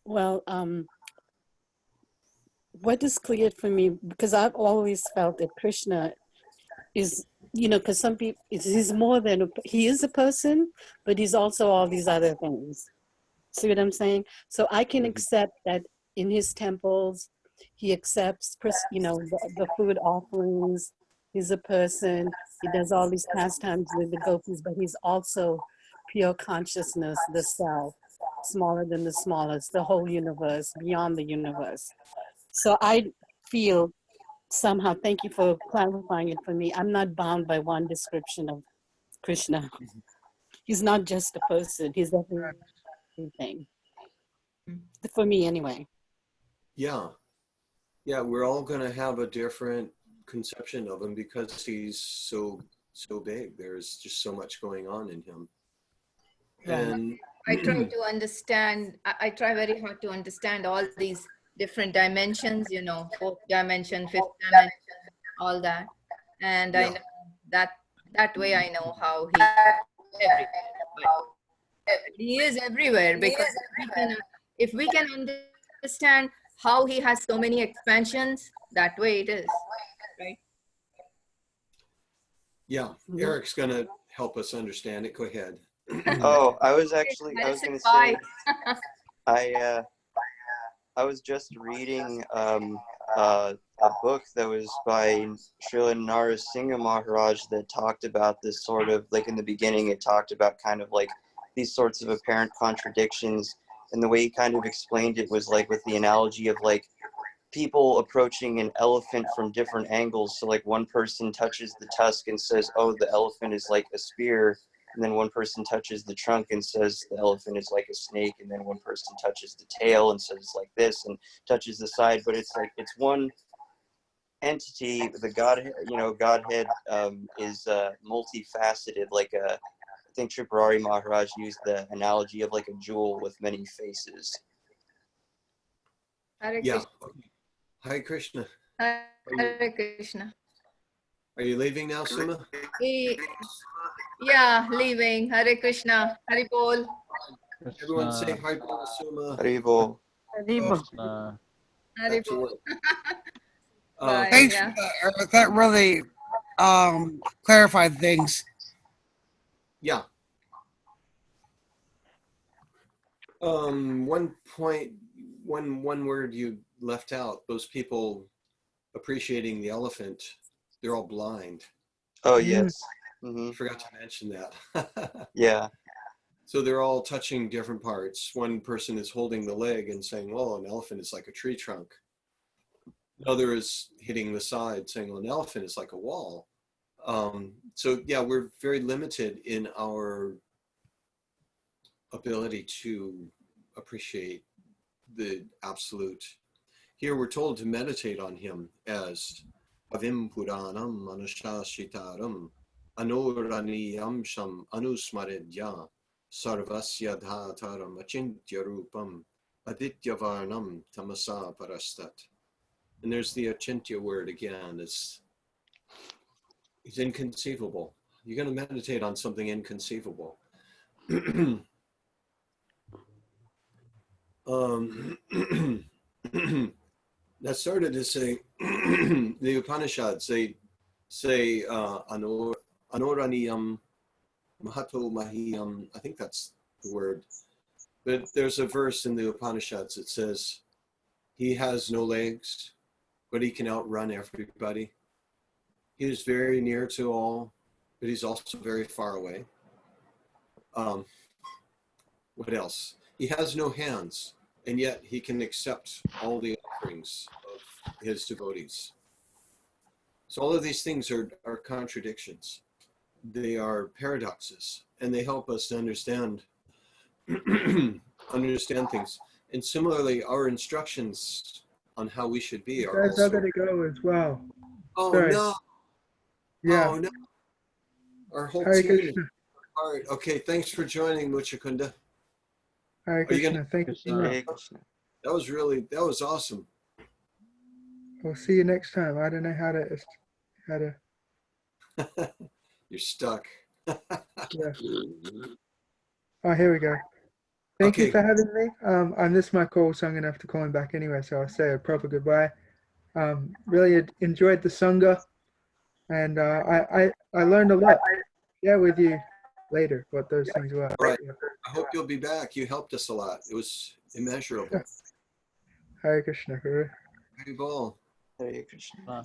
Well, what is cleared for me, because I've always felt that Krishna is, because some people, he's more than, he is a person, but he's also all these other things. See what I'm saying? So I can accept that in his temples, he accepts, the food offerings. He's a person. He does all these pastimes with the gopis, but he's also pure consciousness, the self, smaller than the smallest, the whole universe, beyond the universe. So I feel somehow, thank you for clarifying it for me, I'm not bound by one description of Krishna. He's not just a person, he's everything. For me, anyway. Yeah, we're all going to have a different conception of him because he's so big. There's just so much going on in him. And I try to understand, I try very hard to understand all these different dimensions, fourth dimension, fifth dimension, all that. And I know that way I know how he is everywhere, because if we can understand how he has so many expansions, that way it is, right? Yeah, Eric's going to help us understand it. Go ahead. Oh, I was going to say, I was just reading a book that was by Srila Narasingha Maharaj that talked about this sort of, like in the beginning, it talked about kind of like these sorts of apparent contradictions. And the way he kind of explained it was like with the analogy of like people approaching an elephant from different angles. So like one person touches the tusk and says, oh, the elephant is like a spear. And then one person touches the trunk and says the elephant is like a snake. And then one person touches the tail and says it's like this, and touches the side. But it's like, it's one entity. The Godhead, Godhead is multifaceted, like think Tripurari Maharaj used the analogy of like a jewel with many faces. Hare Yeah. Krishna. Hare Krishna. Hare Krishna. Are you leaving now, Suma? Yeah, leaving. Hare Krishna. Hare Bol. Everyone say Krishna, hi to Suma. Haribo. Haribo. Krishna. Hare Back to Bol. work. Bye. Thanks Yeah. for that. That really clarified things. Yeah. One point, one word you left out. Those people appreciating the elephant, they're all blind. Oh, Mm. yes. Hmm. I forgot to mention that. Yeah. So they're all touching different parts. One person is holding the leg and saying, well, an elephant is like a tree trunk. Another is hitting the side saying, well, an elephant is like a wall. So yeah, we're very limited in our ability to appreciate the absolute. Here we're told to meditate on him as Avim Puranam Manushashitaram Anoraniyam Sham Anusmaredya Sarvasya Dhataram Achintya Rupam Adityavarnam Tamasa Parastat. And there's the Achintya word again. It's inconceivable. You're going to meditate on something inconceivable. That started to say the Upanishads say anoraniyam mahato mahiyam. I think that's the word. But there's a verse in the Upanishads that says he has no legs, but he can outrun everybody. He is very near to all, but he's also very far away. What else? He has no hands, and yet he can accept all the offerings of his devotees. So all of these things are contradictions. They are paradoxes, and they help us to understand understand things. And similarly, our instructions on how we should be are Guys, I also. gotta go as well. Oh Sorry. no! Yeah. Oh no! Our whole Hare team is Krishna. apart. Okay, thanks for joining, Muchakunda. Hare Are you gonna? Krishna. Thank you so Krishna. much. Hare Krishna. That was awesome. We'll see you next time. I don't know how to. You're stuck. Yeah. Oh, here we go. Thank you Okay. for having me. I missed my call, so I'm gonna have to call him back anyway. So I'll say a proper goodbye. Really enjoyed the sangha, and I learned a lot. Yeah, with you later what those things were. All right. Yeah. I hope you'll be back. You helped us a lot. It was immeasurable. Hare Krishna. Guru. Very ball. Hare Krishna.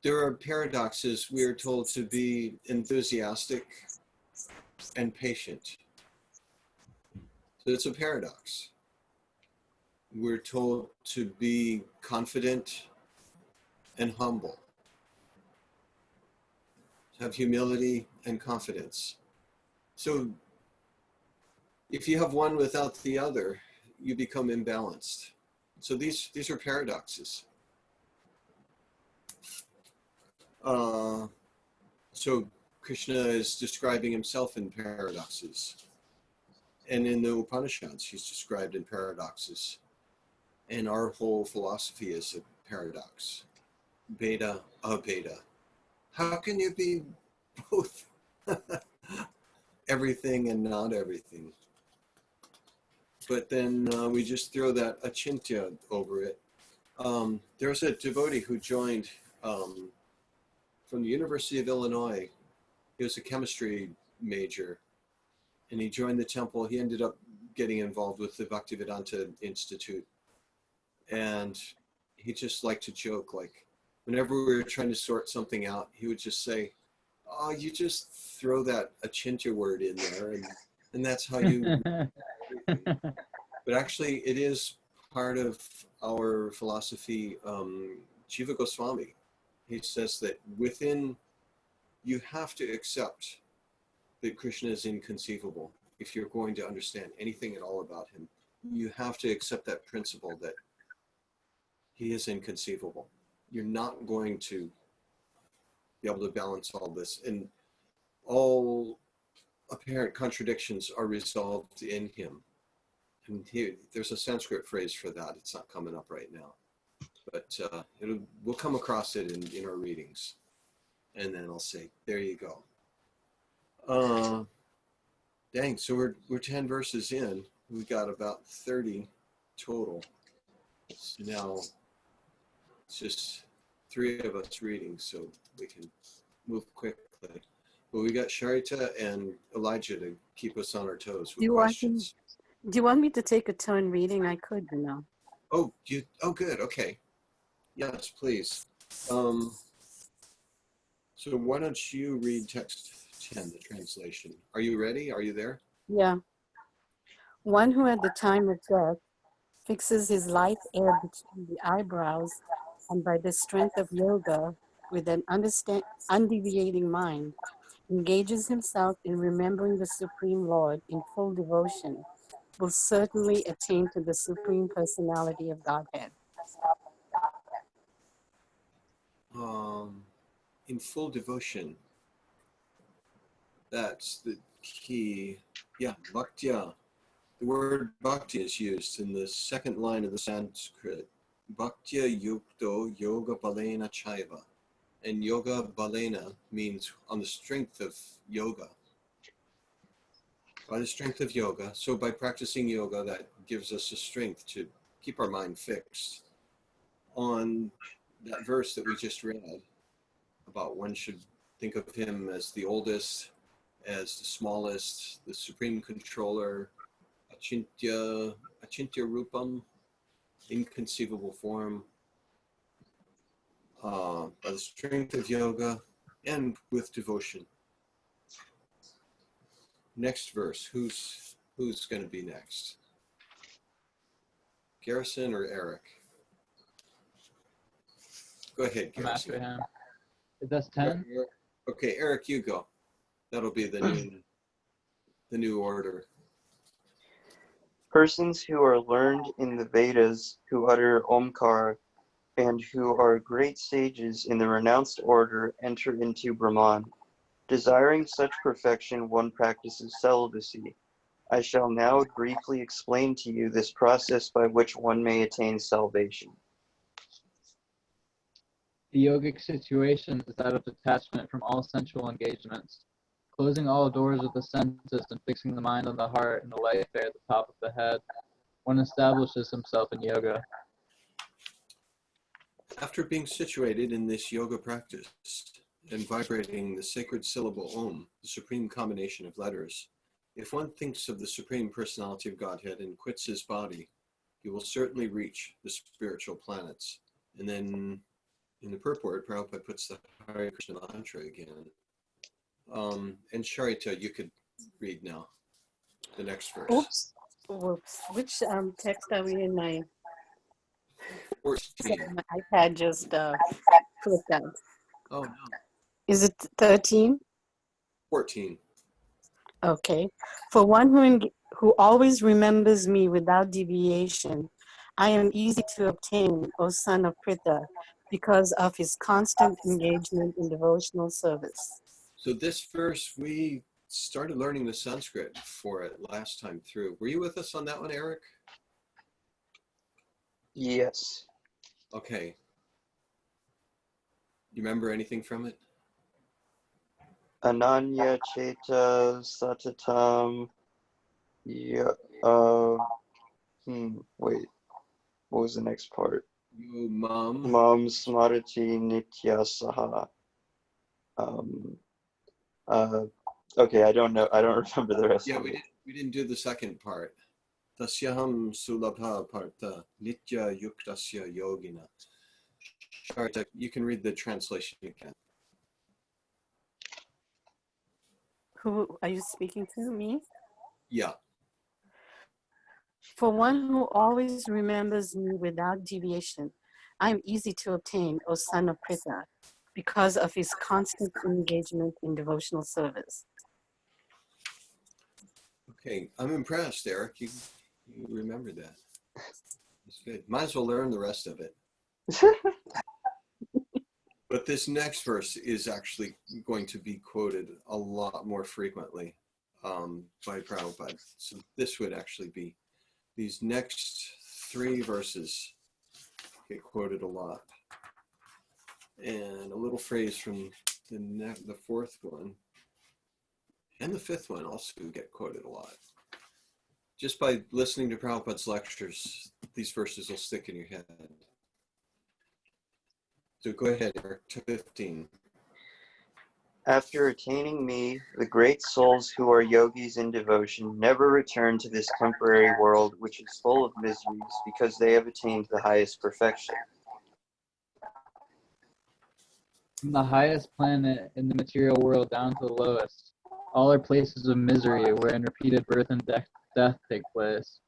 There are paradoxes. We are told to be enthusiastic and patient. So it's a paradox. We're told to be confident and humble. Have humility and confidence. So if you have one without the other, you become imbalanced. So these are paradoxes. So Krishna is describing himself in paradoxes. And in the Upanishads, he's described in paradoxes. And our whole philosophy is a paradox. Beta, abeta. How can you be both everything and not everything? But then we just throw that achintya over it. There's a devotee who joined from the University of Illinois. He was a chemistry major, and he joined the temple. He ended up getting involved with the Bhaktivedanta Institute, and he just liked to joke. Like whenever we were trying to sort something out, he would just say, "Oh, you just throw that achintya word in there, and that's how you." But actually, it is part of our philosophy. Jiva Goswami, he says that within, you have to accept that Krishna is inconceivable. If you're going to understand anything at all about him, you have to accept that principle that he is inconceivable. You're not going to be able to balance all this. And all apparent contradictions are resolved in him. And here, there's a Sanskrit phrase for that. It's not coming up right now. But we'll come across it in our readings. And then I'll say, there you go. Dang, so we're 10 verses in. We got about 30 total. So now it's just 3 of us reading, so we can move quickly. But we got Sharita and Elijah to keep us on our toes with questions. Do you want me to take a turn reading? I could, you know. Oh, good. Okay. Yes, please. So why don't you read text 10, the translation? Are you ready? Are you there? Yeah. One who at the time of death fixes his light air between the eyebrows and by the strength of yoga with an undeviating mind engages himself in remembering the Supreme Lord in full devotion will certainly attain to the Supreme Personality of Godhead. In full devotion. That's the key. Yeah, bhaktya. The word bhakti is used in the second line of the Sanskrit. Bhaktya yukto yoga balena chaiva. And yoga balena means on the strength of yoga. By the strength of yoga. So by practicing yoga, that gives us the strength to keep our mind fixed on that verse that we just read about one should think of him as the oldest, as the smallest, the supreme controller, achintya rupam, inconceivable form, by the strength of yoga and with devotion. Next verse, who's going to be next? Garrison or Eric? Go ahead, I'm Garrison. after him. That's 10? Okay, Eric, you go. That'll be the new order. Persons who are learned in the Vedas, who utter Omkar, and who are great sages in the renounced order enter into Brahman. Desiring such perfection, one practices celibacy. I shall now briefly explain to you this process by which one may attain salvation. The yogic situation is that of detachment from all sensual engagements, closing all doors of the senses and fixing the mind on the heart and the light air at the top of the head. One establishes himself in yoga. After being situated in this yoga practice and vibrating the sacred syllable Om, the supreme combination of letters, if one thinks of the Supreme Personality of Godhead and quits his body, he will certainly reach the spiritual planets. And then in the purport, Prabhupada puts the Hare Krishna mantra again. And Sharita, you could read now the next verse. Oops. Whoops. Which text are we in? My 14. my iPad just flipped out. Oh no. Is it 13? 14. Okay. For one who always remembers me without deviation, I am easy to obtain, O son of Pritha, because of his constant engagement in devotional service. So this verse, we started learning the Sanskrit for it last time through. Were you with us on that one, Eric? Yes. Okay. You remember anything from it? Ananya Cheta Satatam. Yeah. Wait. What was the next part? You mom. Mam Smarati Nitya Saha. Okay, I don't know. I don't remember the rest Yeah, of it. we didn't do the second part. Tasyaham sulabha partha nitya yuktasya yogina. Sharita, you can read the translation again. Who are you speaking to? Me? Yeah. For one who always remembers me without deviation, I am easy to obtain, O son of Pritha, because of his constant engagement in devotional service. Okay, I'm impressed, Eric. You remembered that. That's good. Might as well learn the rest of it. But this next verse is actually going to be quoted a lot more frequently by Prabhupada. So this would actually be, these next 3 verses get quoted a lot. And a little phrase from the 4th one and the 5th one also get quoted a lot. Just by listening to Prabhupada's lectures, these verses will stick in your head. So go ahead, Eric, to 15. After attaining me, the great souls who are yogis in devotion never return to this temporary world which is full of miseries because they have attained the highest perfection. From the highest planet in the material world down to the lowest, all are places of misery wherein repeated birth and death take place.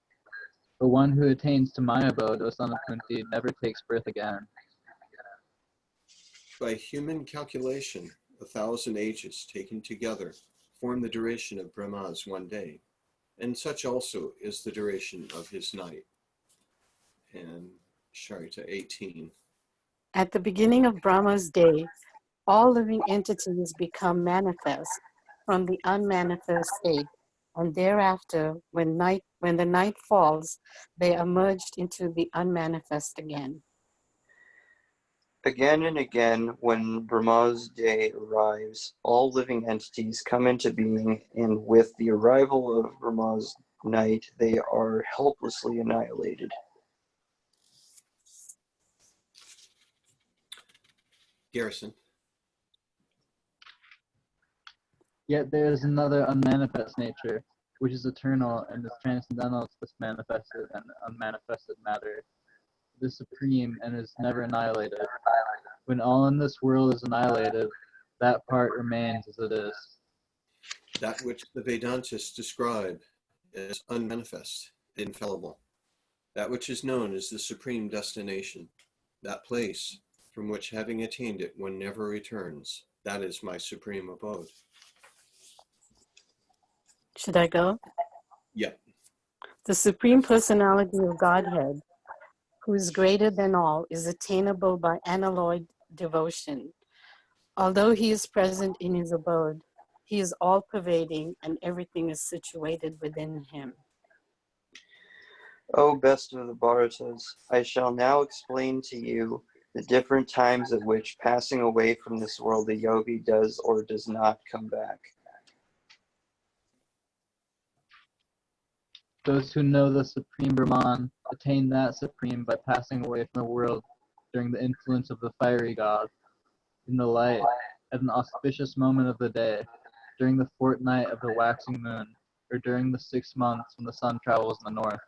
But one who attains to my abode, O son of Kunti, never takes birth again. By human calculation, 1,000 ages taken together form the duration of Brahma's one day, and such also is the duration of his night. And Sharita 18. At the beginning of Brahma's day, all living entities become manifest from the unmanifest state, and thereafter, when the night falls, they are merged into the unmanifest again. Again and again, when Brahma's day arrives, all living entities come into being, and with the arrival of Brahma's night, they are helplessly annihilated. Garrison. Yet there is another unmanifest nature, which is eternal and is transcendental to this manifested and unmanifested matter. It is supreme and is never annihilated. When all in this world is annihilated, that part remains as it is. That which the Vedantists describe as unmanifest, infallible. That which is known as the supreme destination. That place from which, having attained it, one never returns. That is my supreme abode. Should I go? Yep. The Supreme Personality of Godhead, who is greater than all, is attainable by unalloyed devotion. Although he is present in his abode, he is all-pervading and everything is situated within him. O best of the Bharatas, I shall now explain to you the different times at which passing away from this world the yogi does or does not come back. Those who know the Supreme Brahman attain that Supreme by passing away from the world during the influence of the fiery god, in the light, at an auspicious moment of the day, during the fortnight of the waxing moon, or during the 6 months when the sun travels in the north.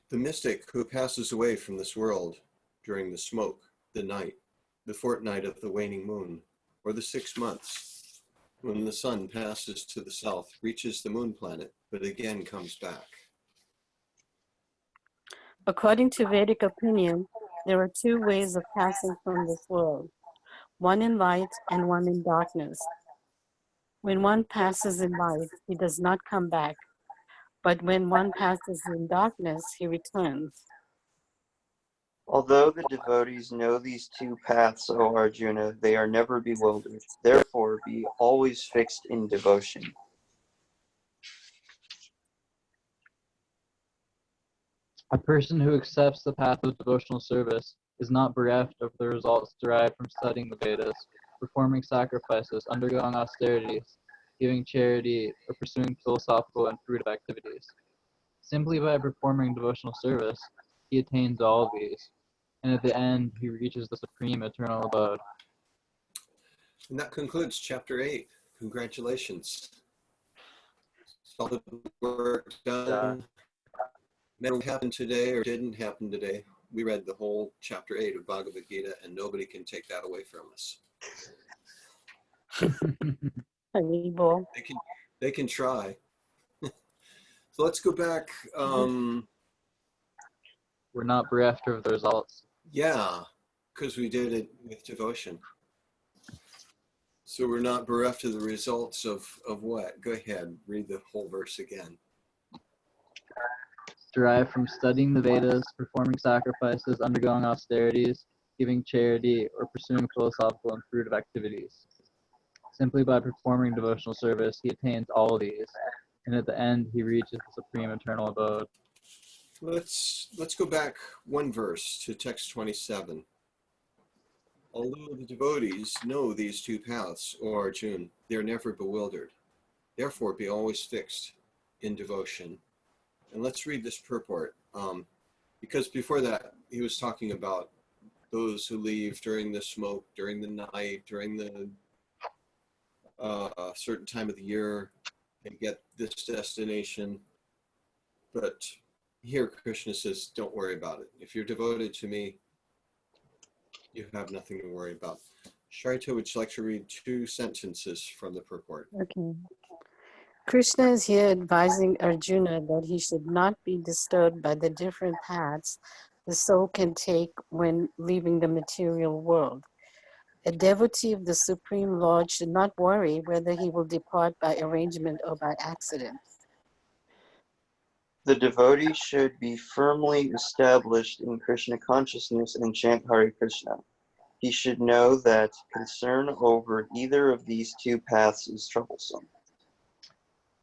The mystic who passes away from this world during the smoke, the night, the fortnight of the waning moon, or the 6 months, when the sun passes to the south, reaches the moon planet, but again comes back. According to Vedic opinion, there are 2 ways of passing from this world, one in light and one in darkness. When one passes in light, he does not come back, but when one passes in darkness, he returns. Although the devotees know these 2 paths, O Arjuna, they are never bewildered. Therefore, be always fixed in devotion. A person who accepts the path of devotional service is not bereft of the results derived from studying the Vedas, performing sacrifices, undergoing austerities, giving charity, or pursuing philosophical and fruitive activities. Simply by performing devotional service, he attains all of these, and at the end, he reaches the supreme eternal abode. And that concludes chapter 8. Congratulations. Solid work done. Matter what happened today or didn't happen today, we read the whole chapter 8 of Bhagavad Gita, and nobody can take that away from us. They can try. So let's go back. We're not bereft of the results. Yeah, because we did it with devotion. So we're not bereft of the results of what? Go ahead, read the whole verse again. derived from studying the Vedas, performing sacrifices, undergoing austerities, giving charity, or pursuing philosophical and fruitive activities. Simply by performing devotional service, he attains all these, and at the end, he reaches the supreme eternal abode. Let's go back one verse to text 27. Although the devotees know these two paths, O Arjun, they are never bewildered. Therefore, be always fixed in devotion. And let's read this purport, because before that, he was talking about those who leave during the smoke, during the night, during the certain time of the year, and get this destination. But here Krishna says, don't worry about it. If you're devoted to me, you have nothing to worry about. Sharita, would you like to read 2 sentences from the purport? Okay. Krishna is here advising Arjuna that he should not be disturbed by the different paths the soul can take when leaving the material world. A devotee of the Supreme Lord should not worry whether he will depart by arrangement or by accident. The devotee should be firmly established in Krishna consciousness and chant Hare Krishna. He should know that concern over either of these two paths is troublesome.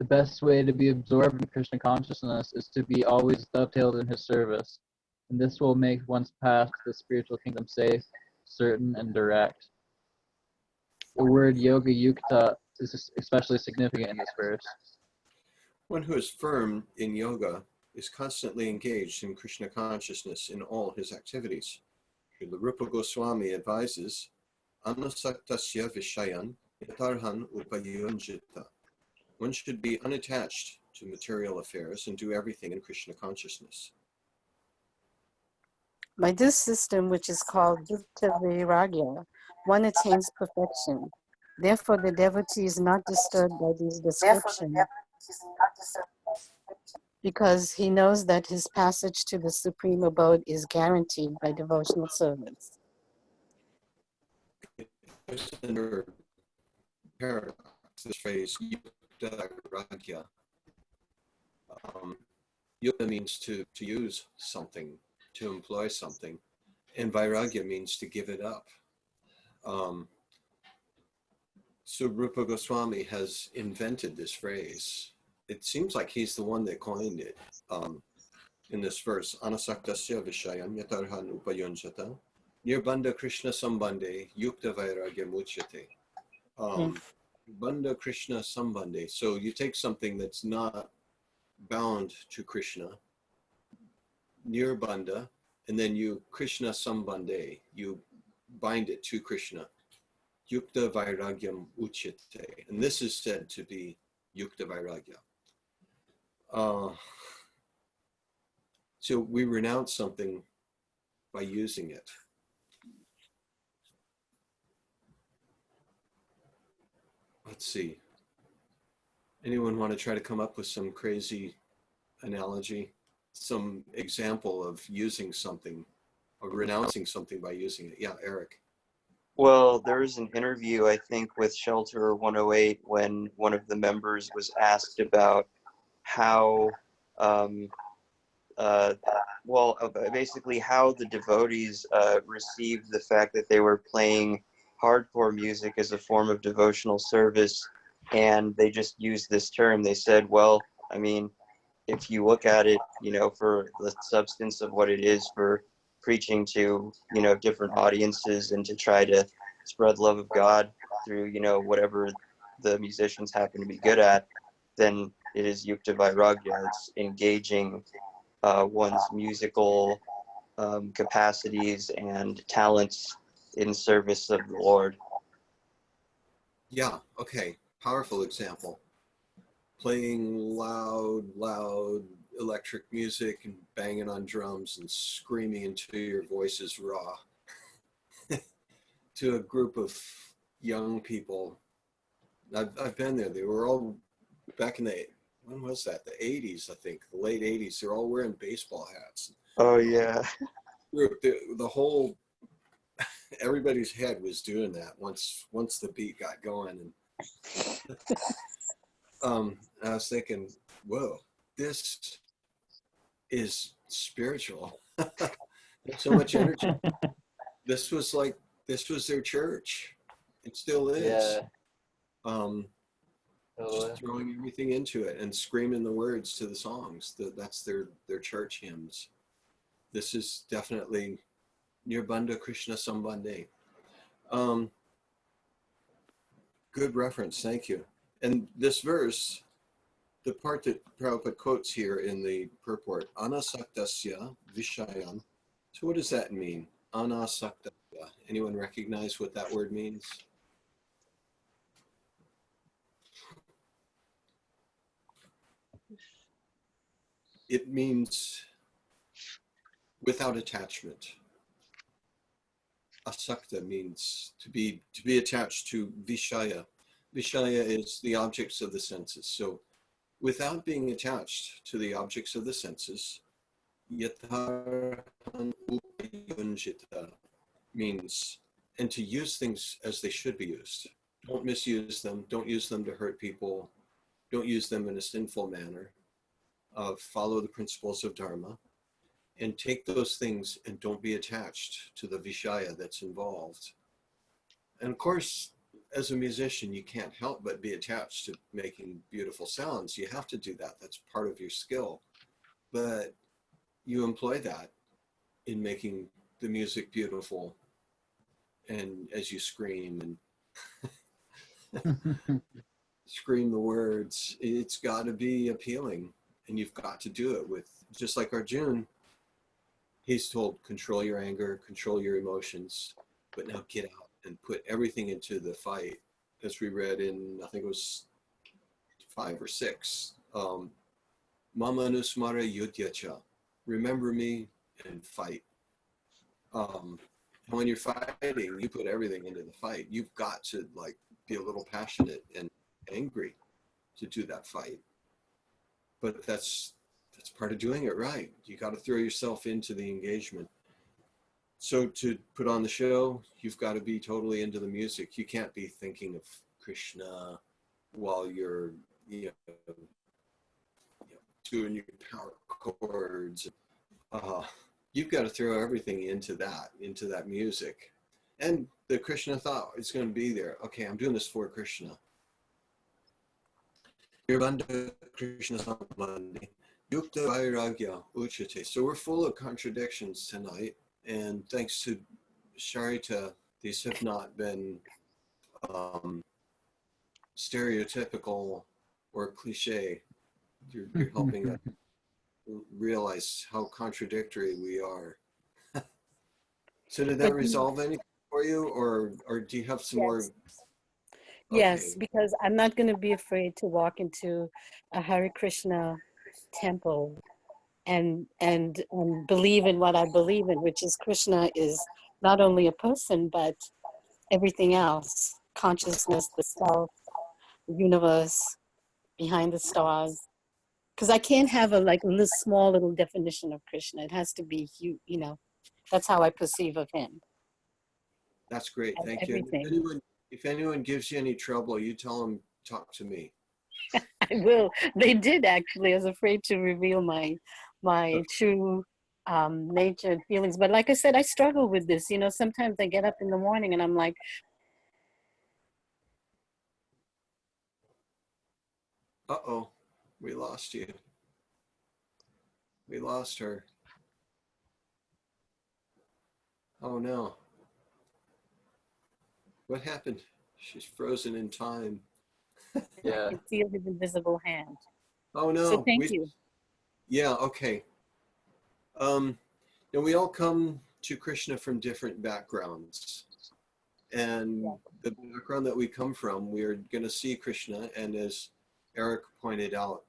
The best way to be absorbed in Krishna consciousness is to be always dovetailed in his service, and this will make one's path to the spiritual kingdom safe, certain, and direct. The word yoga yukta is especially significant in this verse. One who is firm in yoga is constantly engaged in Krishna consciousness in all his activities. Srila Rupa Goswami advises, Anasaktasya Vishayan Yatarhan Upayunjita. One should be unattached to material affairs and do everything in Krishna consciousness. By this system, which is called Yukta Vairagya, one attains perfection. Therefore, the devotee is not disturbed by these descriptions because he knows that his passage to the supreme abode is guaranteed by devotional service. There's another paradox, this phrase, Yukta Vairagya. Yukta means to use something, to employ something, and Vairagya means to give it up. So Rupa Goswami has invented this phrase. It seems like he's the one that coined it in this verse. Anasaktasya Vishayam Yatarhan Upayunjata Nirbandha Krishna Sambande Yukta Vairagya Muchyate. Bandha Krishna Sambande. So you take something that's not bound to Krishna, Nirbandha, and then you Krishna Sambande, you bind it to Krishna. Yukta Vairagyam Uchyate. And this is said to be Yukta Vairagya. So we renounce something by using it. Let's see. Anyone want to try to come up with some crazy analogy? Some example of using something, or renouncing something by using it? Yeah, Eric. Well, there was an interview, I think, with Shelter 108 when one of the members was asked about how, basically how the devotees received the fact that they were playing hardcore music as a form of devotional service, and they just used this term. They said, well, I mean, if you look at it, for the substance of what it is for preaching to, different audiences and to try to spread love of God through, whatever the musicians happen to be good at, then it is Yukta Vairagya. It's engaging one's musical capacities and talents in service of the Lord. Yeah, okay. Powerful example. Playing loud electric music and banging on drums and screaming until your voice is raw to a group of young people. I've been there. They were all back in when was that? The 80s, I think, the late 80s. They're all wearing baseball hats. Oh, yeah. The whole, everybody's head was doing that once the beat got going. And I was thinking, whoa, this is spiritual. So much energy. This was their church. It still is. Yeah, Just totally. throwing everything into it and screaming the words to the songs. That's their church hymns. This is definitely Nirbandha Krishna Sambandhe. Good reference, thank you. And this verse, the part that Prabhupada quotes here in the purport, Anasaktasya Vishayan. So what does that mean? Anasaktasya. Anyone recognize what that word means? It means without attachment. Asakta means to be attached to Vishaya. Vishaya is the objects of the senses. So without being attached to the objects of the senses, Yatharhan Upayunjita means, and to use things as they should be used. Don't misuse them. Don't use them to hurt people. Don't use them in a sinful manner. Follow the principles of Dharma. And take those things and don't be attached to the Vishaya that's involved. And of course, as a musician, you can't help but be attached to making beautiful sounds. You have to do that. That's part of your skill. But you employ that in making the music beautiful. And as you scream and scream the words, it's got to be appealing. And you've got to do it with, just like Arjuna, he's told, control your anger, control your emotions, but now get out and put everything into the fight. As we read in, I think it was 5 or 6, Mama Nusmara Yudhyacha, remember me and fight. And when you're fighting, you put everything into the fight. You've got to be a little passionate and angry to do that fight. But that's part of doing it right. You got to throw yourself into the engagement. So to put on the show, you've got to be totally into the music. You can't be thinking of Krishna while you're doing your power chords. You've got to throw everything into that music. And the Krishna thought is going to be there. Okay, I'm doing this for Krishna. Nirbandha Krishna Sambandhe. Yukta Vairagya Uchate. So we're full of contradictions tonight, and thanks to Sharita, these have not been stereotypical or cliche. You're helping us realize how contradictory we are. So did that But resolve anything for you, or do you have some more? yes, yes, Okay. because I'm not going to be afraid to walk into a Hare Krishna temple and believe in what I believe in, which is Krishna is not only a person but everything else: consciousness, the self, the universe, behind the stars. Because I can't have a little small little definition of Krishna. It has to be huge. That's how I perceive of him. That's great. As Thank you. And everything. if anyone gives you any trouble, you tell them, talk to me. I will. They did actually. I was afraid to reveal my true nature and feelings. But like I said, I struggle with this. Sometimes I get up in the morning and I'm like, Uh-oh, we lost you. We lost her. Oh no. What happened? She's frozen in time. Yeah. I feel his invisible hand. Oh no. So thank you. Yeah, okay. And we all come to Krishna from different backgrounds. And the background that we come from, we're going to see Krishna. And as Eric pointed out,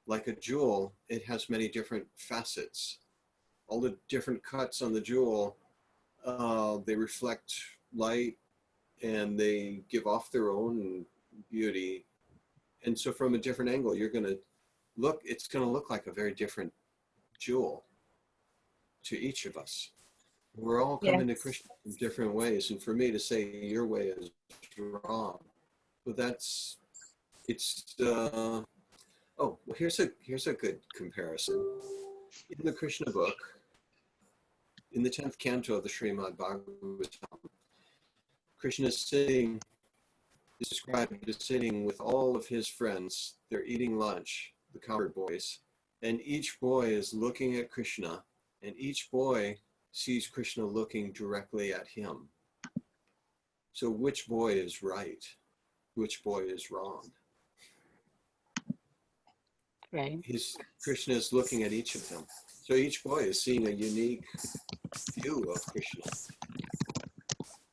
like a jewel, it has many different facets. All the different cuts on the jewel, they reflect light and they give off their own beauty. And so from a different angle, you're going to it's going to look like a very different jewel to each of us. We're all coming to Krishna in different ways. And for me to say your way is wrong, but oh, well, here's a good comparison. in the Krishna book, in the 10th canto of the Srimad Bhagavatam, Krishna is described as sitting with all of his friends. They're eating lunch, the cowherd boys, and each boy is looking at Krishna, and each boy sees Krishna looking directly at him. So which boy is right? Which boy is wrong? Right. Krishna is looking at each of them. So each boy is seeing a unique view of Krishna.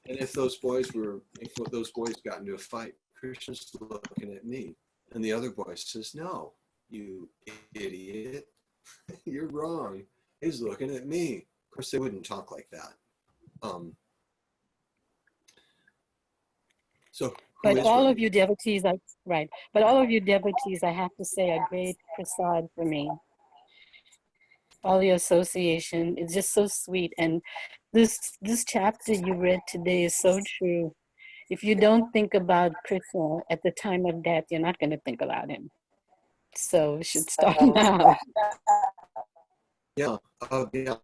And if those boys got into a fight, Krishna's looking at me. And the other boy says, no, you idiot, you're wrong. He's looking at me. Of course, they wouldn't talk like that. So But all right? of you devotees, right. But all of you devotees, I have to say, a great prasad for me. All your association is just so sweet. And this chapter you read today is so true. If you don't think about Krishna at the time of death, you're not going to think about him. So we should start now. Yeah,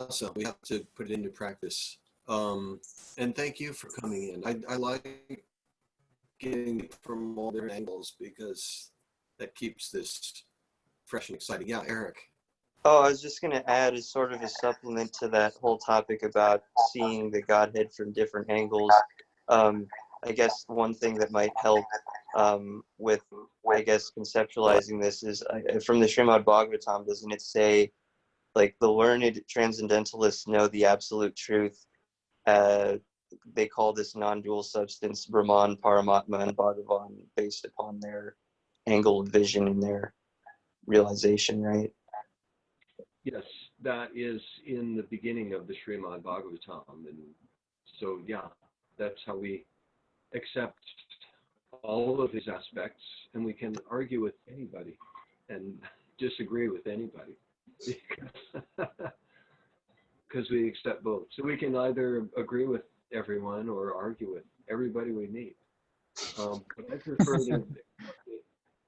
so we have to put it into practice. And thank you for coming in. I like getting it from all different angles because that keeps this fresh and exciting. Yeah, Eric. Oh, I was just going to add as sort of a supplement to that whole topic about seeing the Godhead from different angles. I guess one thing that might help with, I guess, conceptualizing this is from the Srimad Bhagavatam, doesn't it say, like, the learned transcendentalists know the absolute truth? They call this non-dual substance Brahman, Paramatma, and Bhagavan based upon their angle of vision and their realization, right? Yes, that is in the beginning of the Srimad Bhagavatam. And so, yeah, that's how we accept all of these aspects, and we can argue with anybody and disagree with anybody because we accept both. So we can either agree with everyone or argue with everybody we meet. But I prefer to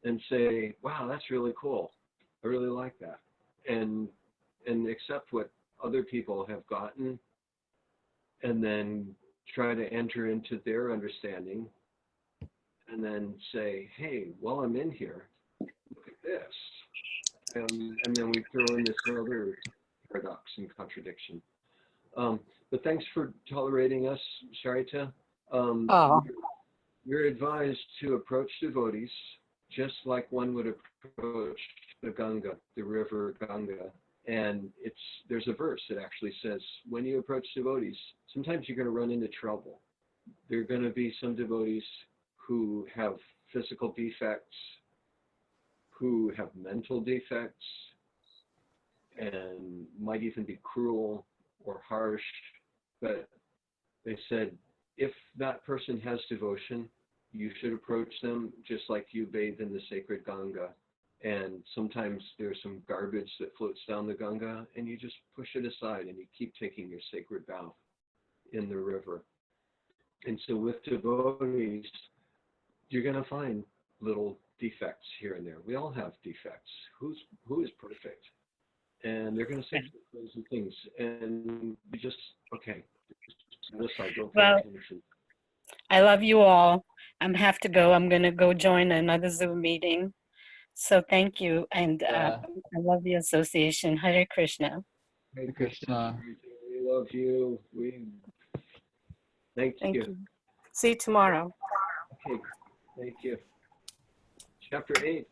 and say, wow, that's really cool. I really like that. And accept what other people have gotten and then try to enter into their understanding and then say, hey, while I'm in here, look at this. And then we throw in this other paradox and contradiction. But thanks for tolerating us, Sarita. You're advised to approach devotees just like one would approach the Ganga, the river Ganga. And there's a verse that actually says, when you approach devotees, sometimes you're going to run into trouble. There are going to be some devotees who have physical defects, who have mental defects, and might even be cruel or harsh. But they said, if that person has devotion, you should approach them just like you bathe in the sacred Ganga. And sometimes there's some garbage that floats down the Ganga, and you just push it aside and you keep taking your sacred bath in the river. And so with devotees, you're going to find little defects here and there. We all have defects. Who is perfect? And they're going to say crazy things. And you just, okay, this side, don't pay attention. I love you all. I have to go. I'm going to go join another Zoom meeting. So thank you. And I love the association. Hare Krishna. Hare Krishna. We love you. Thank you. See you tomorrow. Okay. Thank you. Chapter 8.